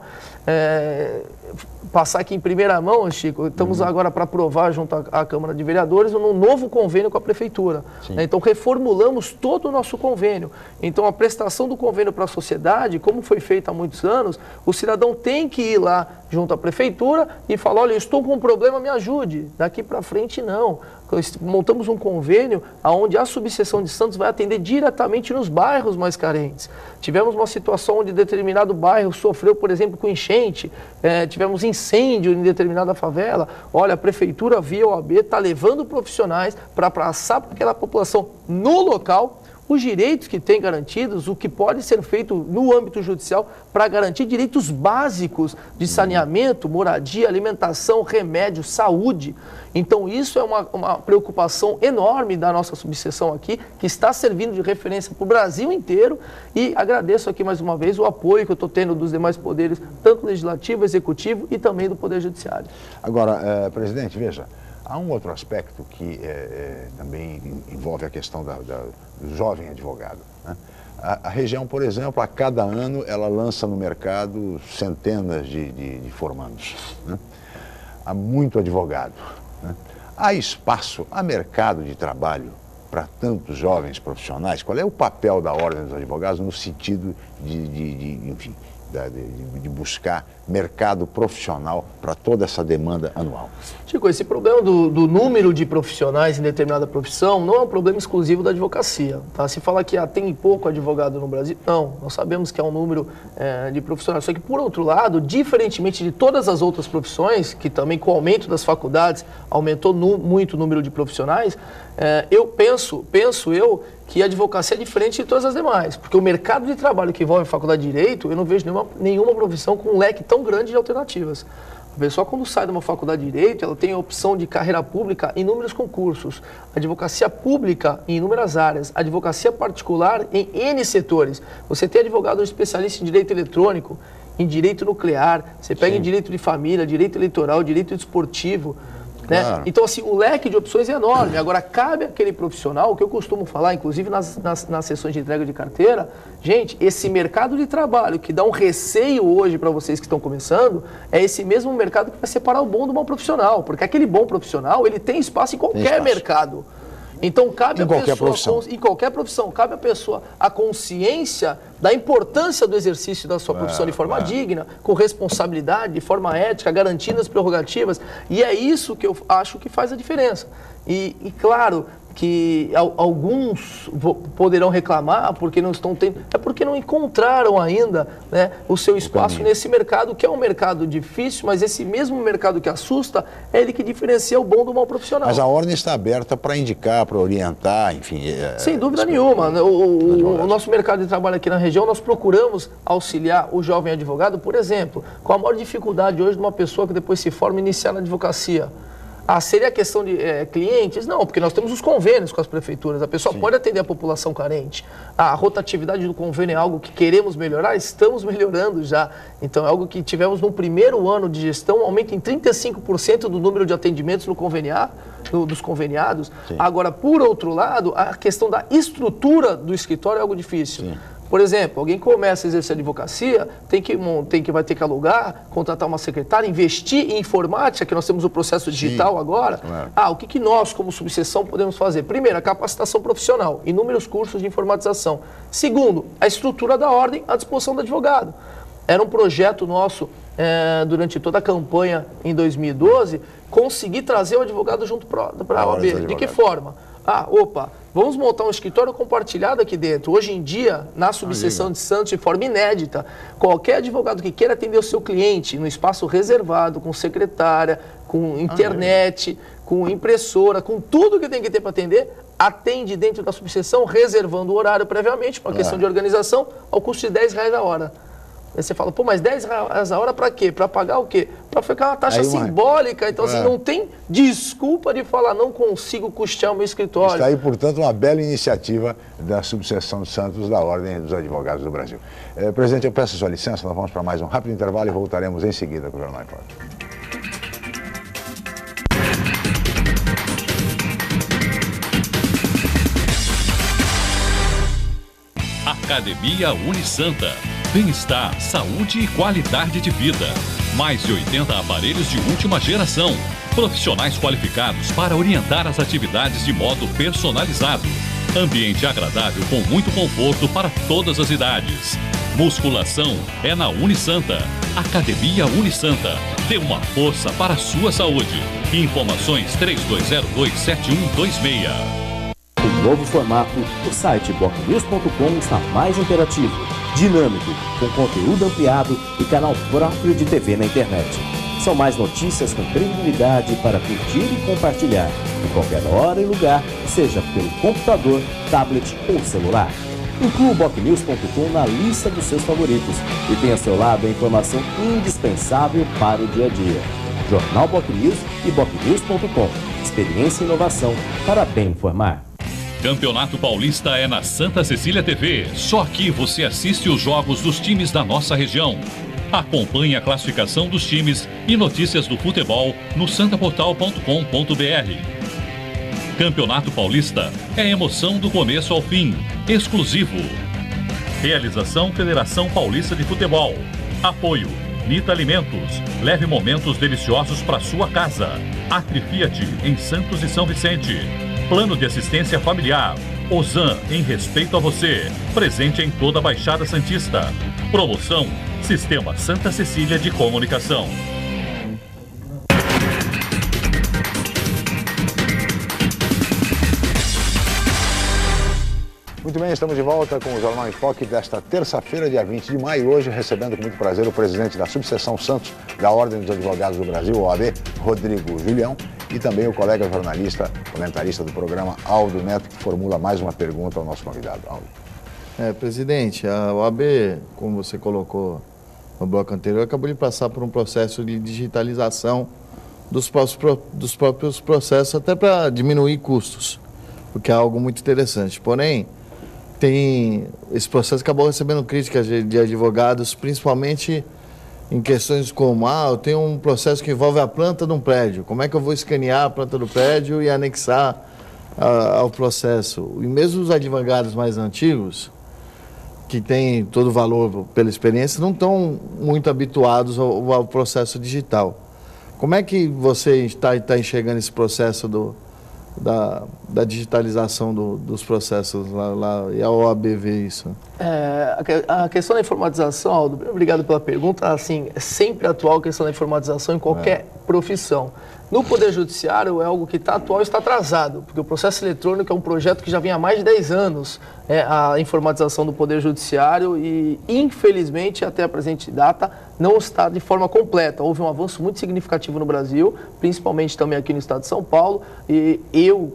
Passar aqui em primeira mão, Chico, estamos agora para aprovar junto à Câmara de Vereadores um novo convênio com a Prefeitura. Então reformulamos todo o nosso convênio. Então a prestação do convênio para a sociedade, como foi feito há muitos anos, o cidadão tem que ir lá junto à Prefeitura e falar, olha, eu estou com um problema, me ajude. Daqui para frente não. Montamos um convênio onde a subseção de Santos vai atender diretamente nos bairros mais carentes. Tivemos uma situação onde determinado bairro sofreu, por exemplo, com enchente, tivemos incêndio em determinada favela. Olha, a Prefeitura, via OAB, está levando profissionais para passar para aquela população no local os direitos que tem garantidos, o que pode ser feito no âmbito judicial para garantir direitos básicos de saneamento, moradia, alimentação, remédio, saúde. Então isso é uma preocupação enorme da nossa subseção aqui, que está servindo de referência para o Brasil inteiro, e agradeço aqui mais uma vez o apoio que eu estou tendo dos demais poderes, tanto legislativo, executivo e também do Poder Judiciário. Agora, presidente, veja, há um outro aspecto que também envolve a questão do jovem advogado, né? A região, por exemplo, a cada ano ela lança no mercado centenas de formandos, né? Há muito advogado, né? Há espaço, há mercado de trabalho para tantos jovens profissionais? Qual é o papel da Ordem dos Advogados no sentido enfim, de buscar mercado profissional para toda essa demanda anual? Chico, esse problema do número de profissionais em determinada profissão não é um problema exclusivo da advocacia. Tá? Se fala que tem pouco advogado no Brasil, não. Nós sabemos que é um número de profissionais. Só que, por outro lado, diferentemente de todas as outras profissões, que também com o aumento das faculdades aumentou muito o número de profissionais, eu penso que a advocacia é diferente de todas as demais, porque o mercado de trabalho que envolve a faculdade de Direito, eu não vejo nenhuma profissão com um leque tão grande de alternativas. A pessoa, quando sai de uma faculdade de Direito, ela tem a opção de carreira pública em inúmeros concursos, advocacia pública em inúmeras áreas, advocacia particular em N setores. Você tem advogado especialista em Direito Eletrônico, em Direito Nuclear, você pega em Direito de Família, Direito Eleitoral, Direito Desportivo. Né? Claro. Então, assim, o leque de opções é enorme. Agora, cabe àquele profissional, o que eu costumo falar, inclusive nas sessões de entrega de carteira, gente, esse mercado de trabalho que dá um receio hoje para vocês que estão começando, é esse mesmo mercado que vai separar o bom do mau profissional, porque aquele bom profissional, ele tem espaço em qualquer mercado. Então, cabe a pessoa, em qualquer profissão, cabe à pessoa a consciência da importância do exercício da sua profissão de forma digna, com responsabilidade, de forma ética, garantindo as prerrogativas. E é isso que eu acho que faz a diferença. E claro que alguns poderão reclamar porque não estão tendo, é porque não encontraram ainda, né, o seu espaço nesse mercado, que é um mercado difícil, mas esse mesmo mercado que assusta é ele que diferencia o bom do mau profissional. Mas a ordem está aberta para indicar, para orientar, enfim... Sem dúvida nenhuma. O nosso mercado de trabalho aqui na região, nós procuramos auxiliar o jovem advogado, por exemplo, com a maior dificuldade hoje de uma pessoa que depois se forma iniciar na advocacia. Seria a questão de clientes? Não, porque nós temos os convênios com as prefeituras. A pessoa pode atender a população carente. A rotatividade do convênio é algo que queremos melhorar? Estamos melhorando já. Então, é algo que tivemos no primeiro ano de gestão, um aumento em 35% do número de atendimentos no dos conveniados. Sim. Agora, por outro lado, a questão da estrutura do escritório é algo difícil. Sim. Por exemplo, alguém começa a exercer advocacia, vai ter que alugar, contratar uma secretária, investir em informática, que nós temos o processo digital agora. Claro. O que nós, como subseção, podemos fazer? Primeiro, a capacitação profissional, inúmeros cursos de informatização. Segundo, a estrutura da ordem à disposição do advogado. Era um projeto nosso, durante toda a campanha em 2012, conseguir trazer o advogado junto para a OAB. De que forma? Vamos montar um escritório compartilhado aqui dentro. Hoje em dia, na subseção de Santos, de forma inédita, qualquer advogado que queira atender o seu cliente no espaço reservado, com secretária, com internet, com impressora, com tudo que tem que ter para atender, atende dentro da subseção, reservando o horário previamente, para a questão de organização, ao custo de R$10 a hora. Aí você fala, pô, mas R$10 a hora para quê? Para pagar o quê? Para ficar uma taxa simbólica. Então, assim, não tem desculpa de falar, não consigo custear o meu escritório. Está aí, portanto, uma bela iniciativa da subseção de Santos da Ordem dos Advogados do Brasil. Presidente, eu peço sua licença, nós vamos para mais um rápido intervalo e voltaremos em seguida com o Jornal em Foque. Academia Unisanta. Bem-estar, saúde e qualidade de vida. Mais de 80 aparelhos de última geração. Profissionais qualificados para orientar as atividades de modo personalizado. Ambiente agradável com muito conforto para todas as idades. Musculação é na Unisanta. Academia Unisanta. Dê uma força para a sua saúde. Informações 3202-7126. Com novo formato, o site bocnews.com está mais interativo, dinâmico, com conteúdo ampliado e canal próprio de TV na internet. São mais notícias com credibilidade para curtir e compartilhar, em qualquer hora e lugar, seja pelo computador, tablet ou celular. Inclua o bocnews.com na lista dos seus favoritos e tenha ao seu lado a informação indispensável para o dia a dia. Jornal Bocnews e bocnews.com. Experiência e inovação para bem informar. Campeonato Paulista é na Santa Cecília TV. Só aqui você assiste os jogos dos times da nossa região. Acompanhe a classificação dos times e notícias do futebol no santaportal.com.br. Campeonato Paulista é emoção do começo ao fim. Exclusivo. Realização Federação Paulista de Futebol. Apoio Nita Alimentos. Leve momentos deliciosos para sua casa. Atri Fiat em Santos e São Vicente. Plano de assistência familiar. Ozan, em respeito a você. Presente em toda a Baixada Santista. Promoção Sistema Santa Cecília de Comunicação. Muito bem, estamos de volta com o Jornal em Foque desta terça-feira, dia 20 de maio. Hoje, recebendo com muito prazer o presidente da Subseção Santos da Ordem dos Advogados do Brasil, OAB, Rodrigo Julião, e também o colega jornalista, comentarista do programa, Aldo Neto, que formula mais uma pergunta ao nosso convidado. Aldo. Presidente, a OAB, como você colocou no bloco anterior, acabou de passar por um processo de digitalização dos próprios processos, até para diminuir custos, porque é algo muito interessante. Porém, esse processo acabou recebendo críticas de advogados, principalmente em questões como, eu tenho um processo que envolve a planta de um prédio, como é que eu vou escanear a planta do prédio e anexar ao processo? E mesmo os advogados mais antigos, que têm todo o valor pela experiência, não estão muito habituados ao processo digital. Como é que você está enxergando esse processo da digitalização dos processos lá e a OAB vê isso? A questão da informatização, Aldo, obrigado pela pergunta, assim, é sempre atual a questão da informatização em qualquer profissão. No Poder Judiciário é algo que está atual e está atrasado, porque o processo eletrônico é um projeto que já vem há mais de 10 anos, a informatização do Poder Judiciário e, infelizmente, até a presente data, não está de forma completa. Houve um avanço muito significativo no Brasil, principalmente também aqui no estado de São Paulo, e eu,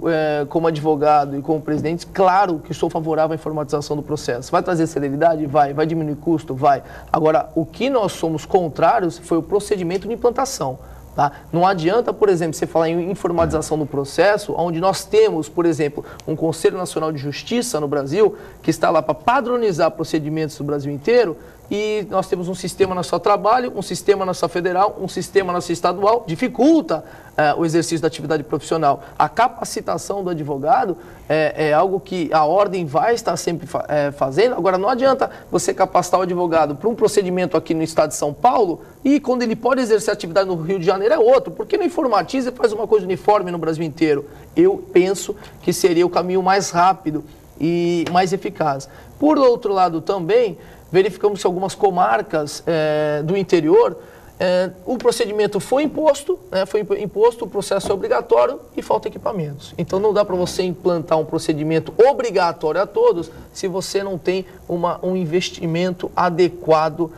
como advogado e como presidente, claro que sou favorável à informatização do processo. Vai trazer celeridade? Vai diminuir custo? Vai. Agora, o que nós somos contrários foi o procedimento de implantação. Tá? Não adianta, por exemplo, você falar em informatização do processo, onde nós temos, por exemplo, um Conselho Nacional de Justiça no Brasil, que está lá para padronizar procedimentos do Brasil inteiro, e nós temos um sistema na sua trabalho, um sistema na sua federal, um sistema na sua estadual, dificulta o exercício da atividade profissional. A capacitação do advogado é algo que a ordem vai estar sempre fazendo. Agora, não adianta você capacitar o advogado para um procedimento aqui no estado de São Paulo e quando ele pode exercer atividade no Rio de Janeiro é outro, porque não informatiza e faz uma coisa uniforme no Brasil inteiro. Eu penso que seria o caminho mais rápido e mais eficaz. Por outro lado também, verificamos que algumas comarcas do interior, o procedimento foi imposto, o processo é obrigatório e falta equipamentos. Então não dá para você implantar um procedimento obrigatório a todos se você não tem um investimento adequado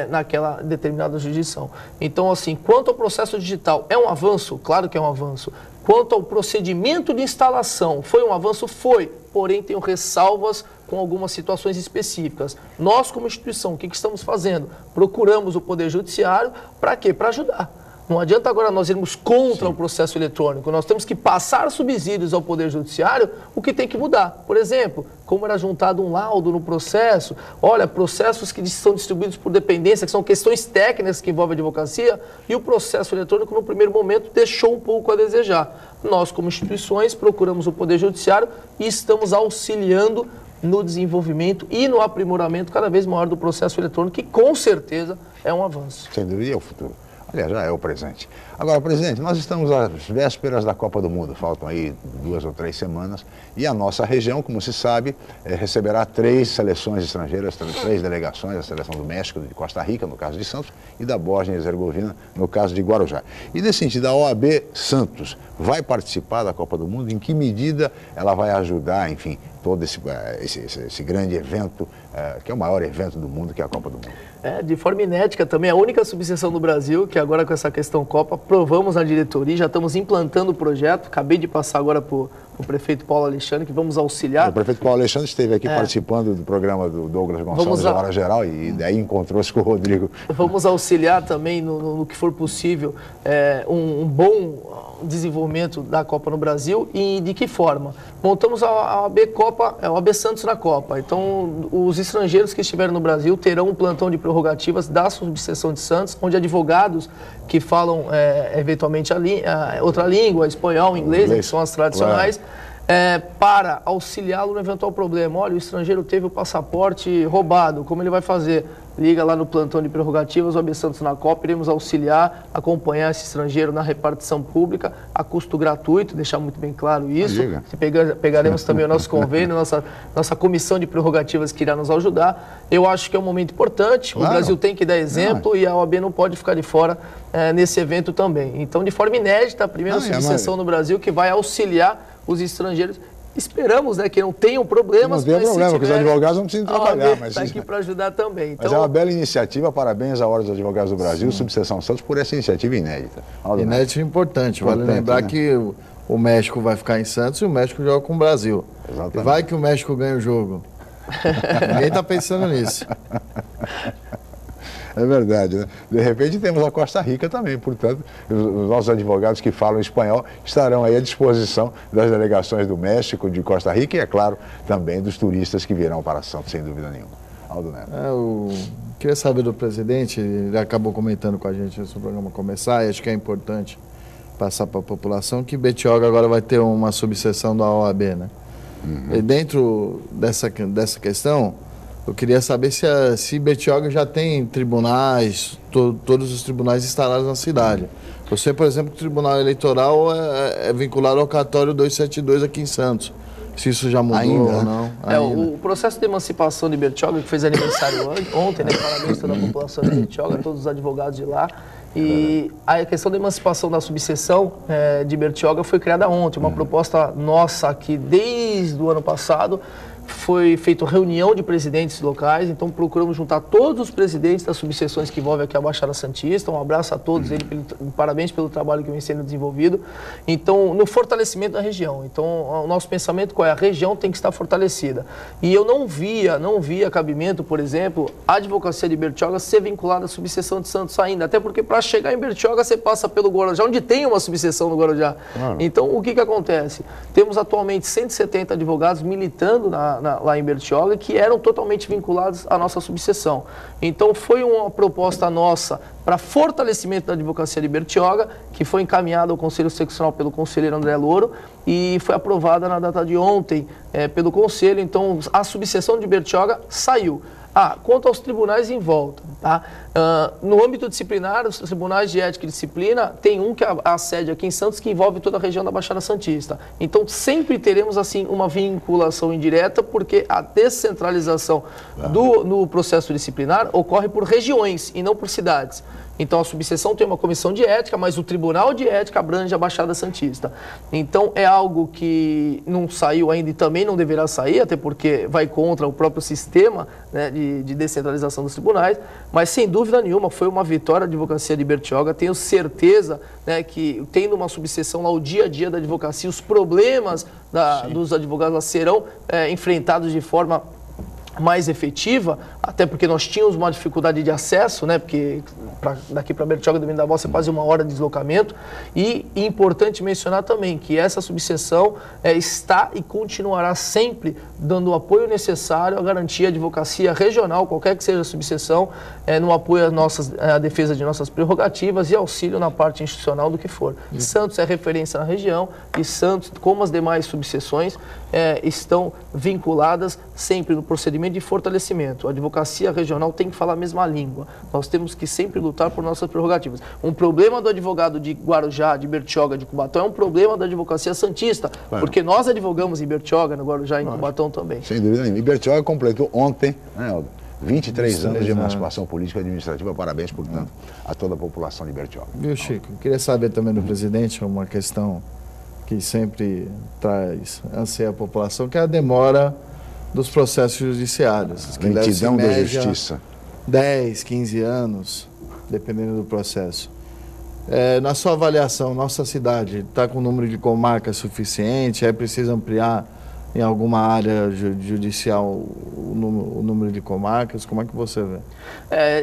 naquela determinada jurisdição. Então, assim, quanto ao processo digital, é um avanço? Claro que é um avanço. Quanto ao procedimento de instalação, foi um avanço? Foi. porém tenho ressalvas com algumas situações específicas. Nós, como instituição, o que estamos fazendo? Procuramos o Poder Judiciário para quê? Para ajudar. Não adianta agora nós irmos contra o processo eletrônico, nós temos que passar subsídios ao Poder Judiciário, o que tem que mudar. Por exemplo, como era juntado um laudo no processo, olha, processos que são distribuídos por dependência, que são questões técnicas que envolvem a advocacia, e o processo eletrônico, no primeiro momento, deixou um pouco a desejar. Nós, como instituições, procuramos o Poder Judiciário e estamos auxiliando no desenvolvimento e no aprimoramento cada vez maior do processo eletrônico, que com certeza é um avanço. Sem dúvida, é o futuro. Aliás, já é o presente. Agora, presidente, nós estamos às vésperas da Copa do Mundo, faltam aí 2 ou 3 semanas, e a nossa região, como se sabe, receberá 3 seleções estrangeiras, 3 delegações, a seleção do México, de Costa Rica, no caso de Santos, e da Bósnia e Herzegovina, no caso de Guarujá. E nesse sentido, a OAB Santos vai participar da Copa do Mundo? Em que medida ela vai ajudar, enfim, todo esse grande evento, que é o maior evento do mundo, que é a Copa do Mundo? De forma inédita também, a única subseção do Brasil, que agora com essa questão Copa, aprovamos na diretoria, já estamos implantando o projeto, acabei de passar agora para o prefeito Paulo Alexandre, que vamos auxiliar. O prefeito Paulo Alexandre esteve aqui participando do programa do Douglas Gonçalves, da Hora Geral, e daí encontrou-se com o Rodrigo. Vamos auxiliar também no que for possível, um bom desenvolvimento da Copa no Brasil. E de que forma? Montamos a OAB Copa, a OAB Santos na Copa. Então, os estrangeiros que estiverem no Brasil terão um plantão de prerrogativas da subseção de Santos, onde advogados que falam eventualmente outra língua, espanhol, inglês, que são as tradicionais, para auxiliá-lo no eventual problema. Olha, o estrangeiro teve o passaporte roubado, como ele vai fazer? Liga lá no plantão de prerrogativas, o OAB Santos na Copa, iremos auxiliar, acompanhar esse estrangeiro na repartição pública, a custo gratuito, deixar muito bem claro isso. Pegaremos também o nosso convênio, nossa comissão de prerrogativas que irá nos ajudar. Eu acho que é um momento importante, claro. O Brasil tem que dar exemplo e a OAB não pode ficar de fora nesse evento também. Então, de forma inédita, a primeira subseção no Brasil que vai auxiliar os estrangeiros. Esperamos, que não tenham problemas. Não tem problema, porque os advogados não precisam trabalhar. Mas está aqui para ajudar também. Então, mas é uma bela iniciativa, parabéns à Ordem dos Advogados do Brasil, Subseção Santos, por essa iniciativa inédita. Inédita e importante. Vale lembrar que o México vai ficar em Santos e o México joga com o Brasil. Exatamente. E vai que o México ganha o jogo. Ninguém está pensando nisso. É verdade, né? De repente temos a Costa Rica também, portanto, os nossos advogados que falam espanhol estarão aí à disposição das delegações do México, de Costa Rica e, é claro, também dos turistas que virão para Santos, sem dúvida nenhuma. Aldo Neto. Eu queria saber do presidente, ele acabou comentando com a gente antes do programa começar, e acho que é importante passar para a população, que Betioga agora vai ter uma subseção da OAB, né? E dentro dessa questão, eu queria saber se Betioga já tem tribunais, todos os tribunais instalados na cidade. Eu sei, por exemplo, que o Tribunal Eleitoral é vinculado ao cartório 272 aqui em Santos. Se isso já mudou ou não. O processo de emancipação de Betioga, que fez aniversário ontem, parabéns a toda a população de Betioga, todos os advogados de lá. E a questão da emancipação da subseção de Betioga foi criada ontem, uma proposta nossa aqui desde o ano passado. Foi feita reunião de presidentes locais, então procuramos juntar todos os presidentes das subseções que envolvem aqui a Baixada Santista. Um abraço a todos eles, parabéns pelo trabalho que vem sendo desenvolvido. Então, no fortalecimento da região. Então, o nosso pensamento qual é? A região tem que estar fortalecida. E eu não via cabimento, por exemplo, a advocacia de Betioga ser vinculada à subseção de Santos ainda. Até porque para chegar em Betioga você passa pelo Guarujá, onde tem uma subseção no Guarujá. Então, o que acontece? Temos atualmente 170 advogados militando lá em Betioga, que eram totalmente vinculados à nossa subseção. Então, foi uma proposta nossa para fortalecimento da advocacia de Betioga, que foi encaminhada ao Conselho Seccional pelo conselheiro André Louro e foi aprovada na data de ontem pelo Conselho. Então, a subseção de Betioga saiu. Quanto aos tribunais em volta, tá? No âmbito disciplinar, os tribunais de ética e disciplina, tem um que é a sede aqui em Santos, que envolve toda a região da Baixada Santista. Então, sempre teremos, assim, uma vinculação indireta, porque a descentralização no processo disciplinar ocorre por regiões e não por cidades. Então, a subseção tem uma comissão de ética, mas o Tribunal de Ética abrange a Baixada Santista. Então, é algo que não saiu ainda e também não deverá sair, até porque vai contra o próprio sistema né, de descentralização dos tribunais, mas sem dúvida nenhuma foi uma vitória da advocacia de Bertioga. Tenho certeza, né, que tendo uma subseção lá, o dia a dia da advocacia, os problemas dos advogados serão enfrentados de forma mais efetiva, até porque nós tínhamos uma dificuldade de acesso, né, porque daqui para Bertioga do Vendaval é quase 1 hora de deslocamento, e importante mencionar também que essa subseção está e continuará sempre dando o apoio necessário à garantia de advocacia regional, qualquer que seja a subseção, no apoio à defesa de nossas prerrogativas e auxílio na parte institucional do que for. Santos é referência na região e Santos, como as demais subseções, estão vinculadas sempre no procedimento de fortalecimento. A advocacia regional tem que falar a mesma língua. Nós temos que sempre lutar por nossas prerrogativas. Um problema do advogado de Guarujá, de Bertioga, de Cubatão é um problema da advocacia santista, porque nós advogamos em Bertioga, no Guarujá e em Cubatão também. Sem dúvida nenhuma. E Bertioga completou ontem, né, Aldo, 23 anos de emancipação política e administrativa. Parabéns, portanto, a toda a população de Bertioga. Viu, Chico? Queria saber também do presidente uma questão que sempre anseia a população, que é a demora dos processos judiciários. Lentidão da justiça. 10, 15 anos, dependendo do processo. Na sua avaliação, nossa cidade está com o número de comarcas suficiente? É preciso ampliar em alguma área judicial o número de comarcas? Como é que você vê?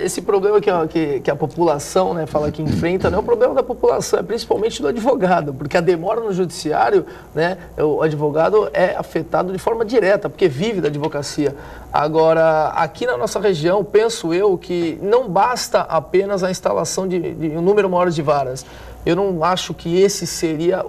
Esse problema que a população, né, fala que enfrenta não é um problema da população, é principalmente do advogado, porque a demora no judiciário, né, o advogado é afetado de forma direta, porque vive da advocacia. Agora, aqui na nossa região, penso eu que não basta apenas a instalação de um número maior de varas. Eu não acho que esse seria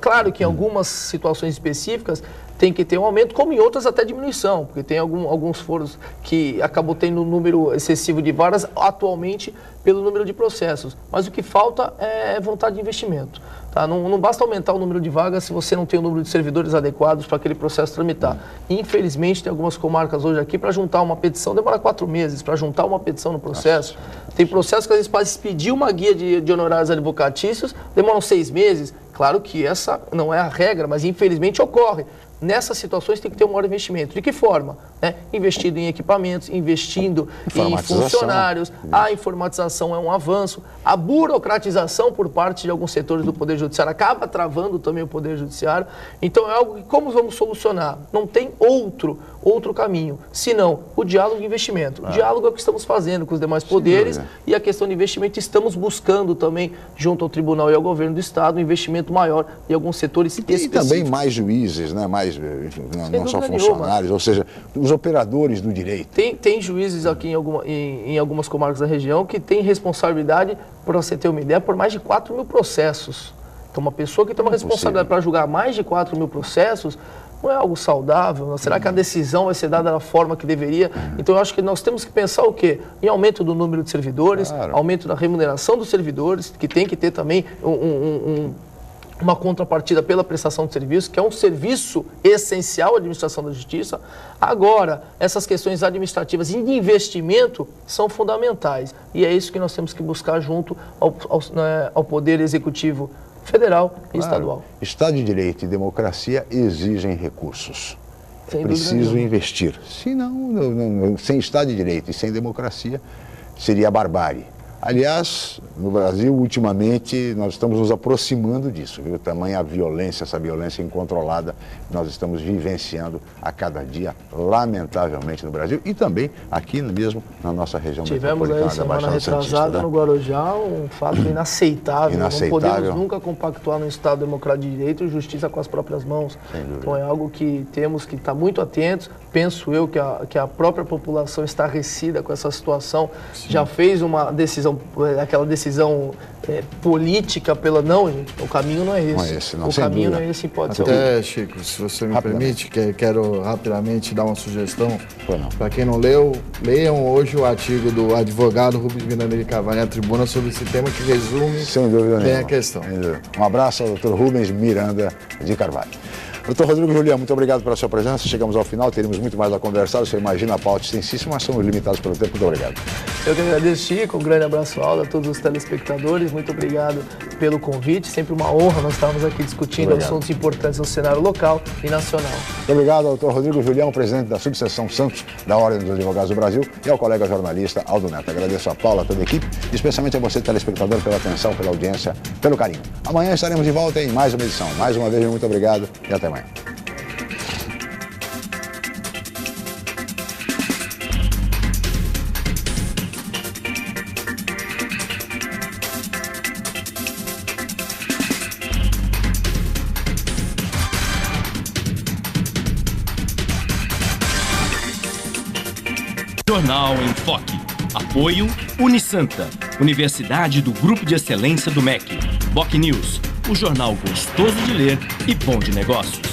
Claro que em algumas situações específicas tem que ter um aumento, como em outras até diminuição, porque tem alguns foros que acabou tendo um número excessivo de varas atualmente pelo número de processos. Mas o que falta é vontade de investimento. Tá? Não basta aumentar o número de vagas se você não tem o número de servidores adequados para aquele processo tramitar. Infelizmente, tem algumas comarcas hoje aqui, para juntar uma petição, demora 4 meses para juntar uma petição no processo. Tem processos que às vezes para expedir uma guia de honorários advocatícios, demoram 6 meses. Claro que essa não é a regra, mas infelizmente ocorre. Nessas situações tem que ter um maior investimento. De que forma? Investindo em equipamentos, investindo em funcionários, a informatização é um avanço, a burocratização por parte de alguns setores do Poder Judiciário acaba travando também o Poder Judiciário. Então é algo que como vamos solucionar? Não tem outro caminho, senão o diálogo e investimento. O diálogo é o que estamos fazendo com os demais poderes e a questão de investimento estamos buscando também, junto ao Tribunal e ao Governo do Estado, um investimento maior em alguns setores específicos. E também mais juízes, né? Não só funcionários, ou seja, os operadores do direito. Tem juízes aqui em algumas comarcas da região que têm responsabilidade, para você ter uma ideia, por mais de 4 mil processos. Então, uma pessoa que tem uma responsabilidade para julgar mais de 4 mil processos, não é algo saudável? Será que a decisão vai ser dada da forma que deveria? Então, eu acho que nós temos que pensar o quê? Em aumento do número de servidores, aumento da remuneração dos servidores, que tem que ter também uma contrapartida pela prestação de serviço, que é um serviço essencial à administração da justiça. Agora, essas questões administrativas e de investimento são fundamentais. E é isso que nós temos que buscar junto ao Poder Executivo Federal e estadual. Estado de Direito e democracia exigem recursos. É preciso investir. Senão, sem Estado de Direito e sem democracia, seria barbárie. Aliás, no Brasil, ultimamente, nós estamos nos aproximando disso, viu? Tamanha a violência, essa violência incontrolada que nós estamos vivenciando a cada dia, lamentavelmente, no Brasil e também aqui mesmo na nossa região metropolitana da Baixada Santista. Tivemos aí, semana retrasada, no Guarujá, um fato inaceitável. Não podemos nunca compactuar no Estado democrático de direito e justiça com as próprias mãos. Então é algo que temos que estar muito atentos. Penso eu que a própria população estarrecida com essa situação. Sim. Já fez uma decisão, aquela decisão política pela... Não, gente, o caminho não é esse. O caminho não é esse, pode ser. Até, Chico, se você me permite, quero rapidamente dar uma sugestão. Para quem não leu, leiam hoje o artigo do advogado Rubens Miranda de Carvalho na Tribuna sobre esse tema que resume bem a questão. Um abraço ao Dr. Rubens Miranda de Carvalho. Doutor Rodrigo Julião, muito obrigado pela sua presença. Chegamos ao final, teríamos muito mais a conversar. Você imagina a pauta extensíssima, mas somos limitados pelo tempo. Muito obrigado. Eu que agradeço, Chico. Um grande abraço, Aldo, a todos os telespectadores. Muito obrigado pelo convite, sempre uma honra nós estarmos aqui discutindo assuntos importantes no cenário local e nacional. Muito obrigado ao Dr. Rodrigo Julião, presidente da Subseção Santos da Ordem dos Advogados do Brasil, e ao colega jornalista Aldo Neto. Agradeço a Paula, a toda a equipe, e especialmente a você, telespectador, pela atenção, pela audiência, pelo carinho. Amanhã estaremos de volta em mais uma edição. Mais uma vez, muito obrigado e até amanhã. Jornal em Foque. Apoio Unisanta, Universidade do Grupo de Excelência do MEC. BocNews, o jornal gostoso de ler e bom de negócios.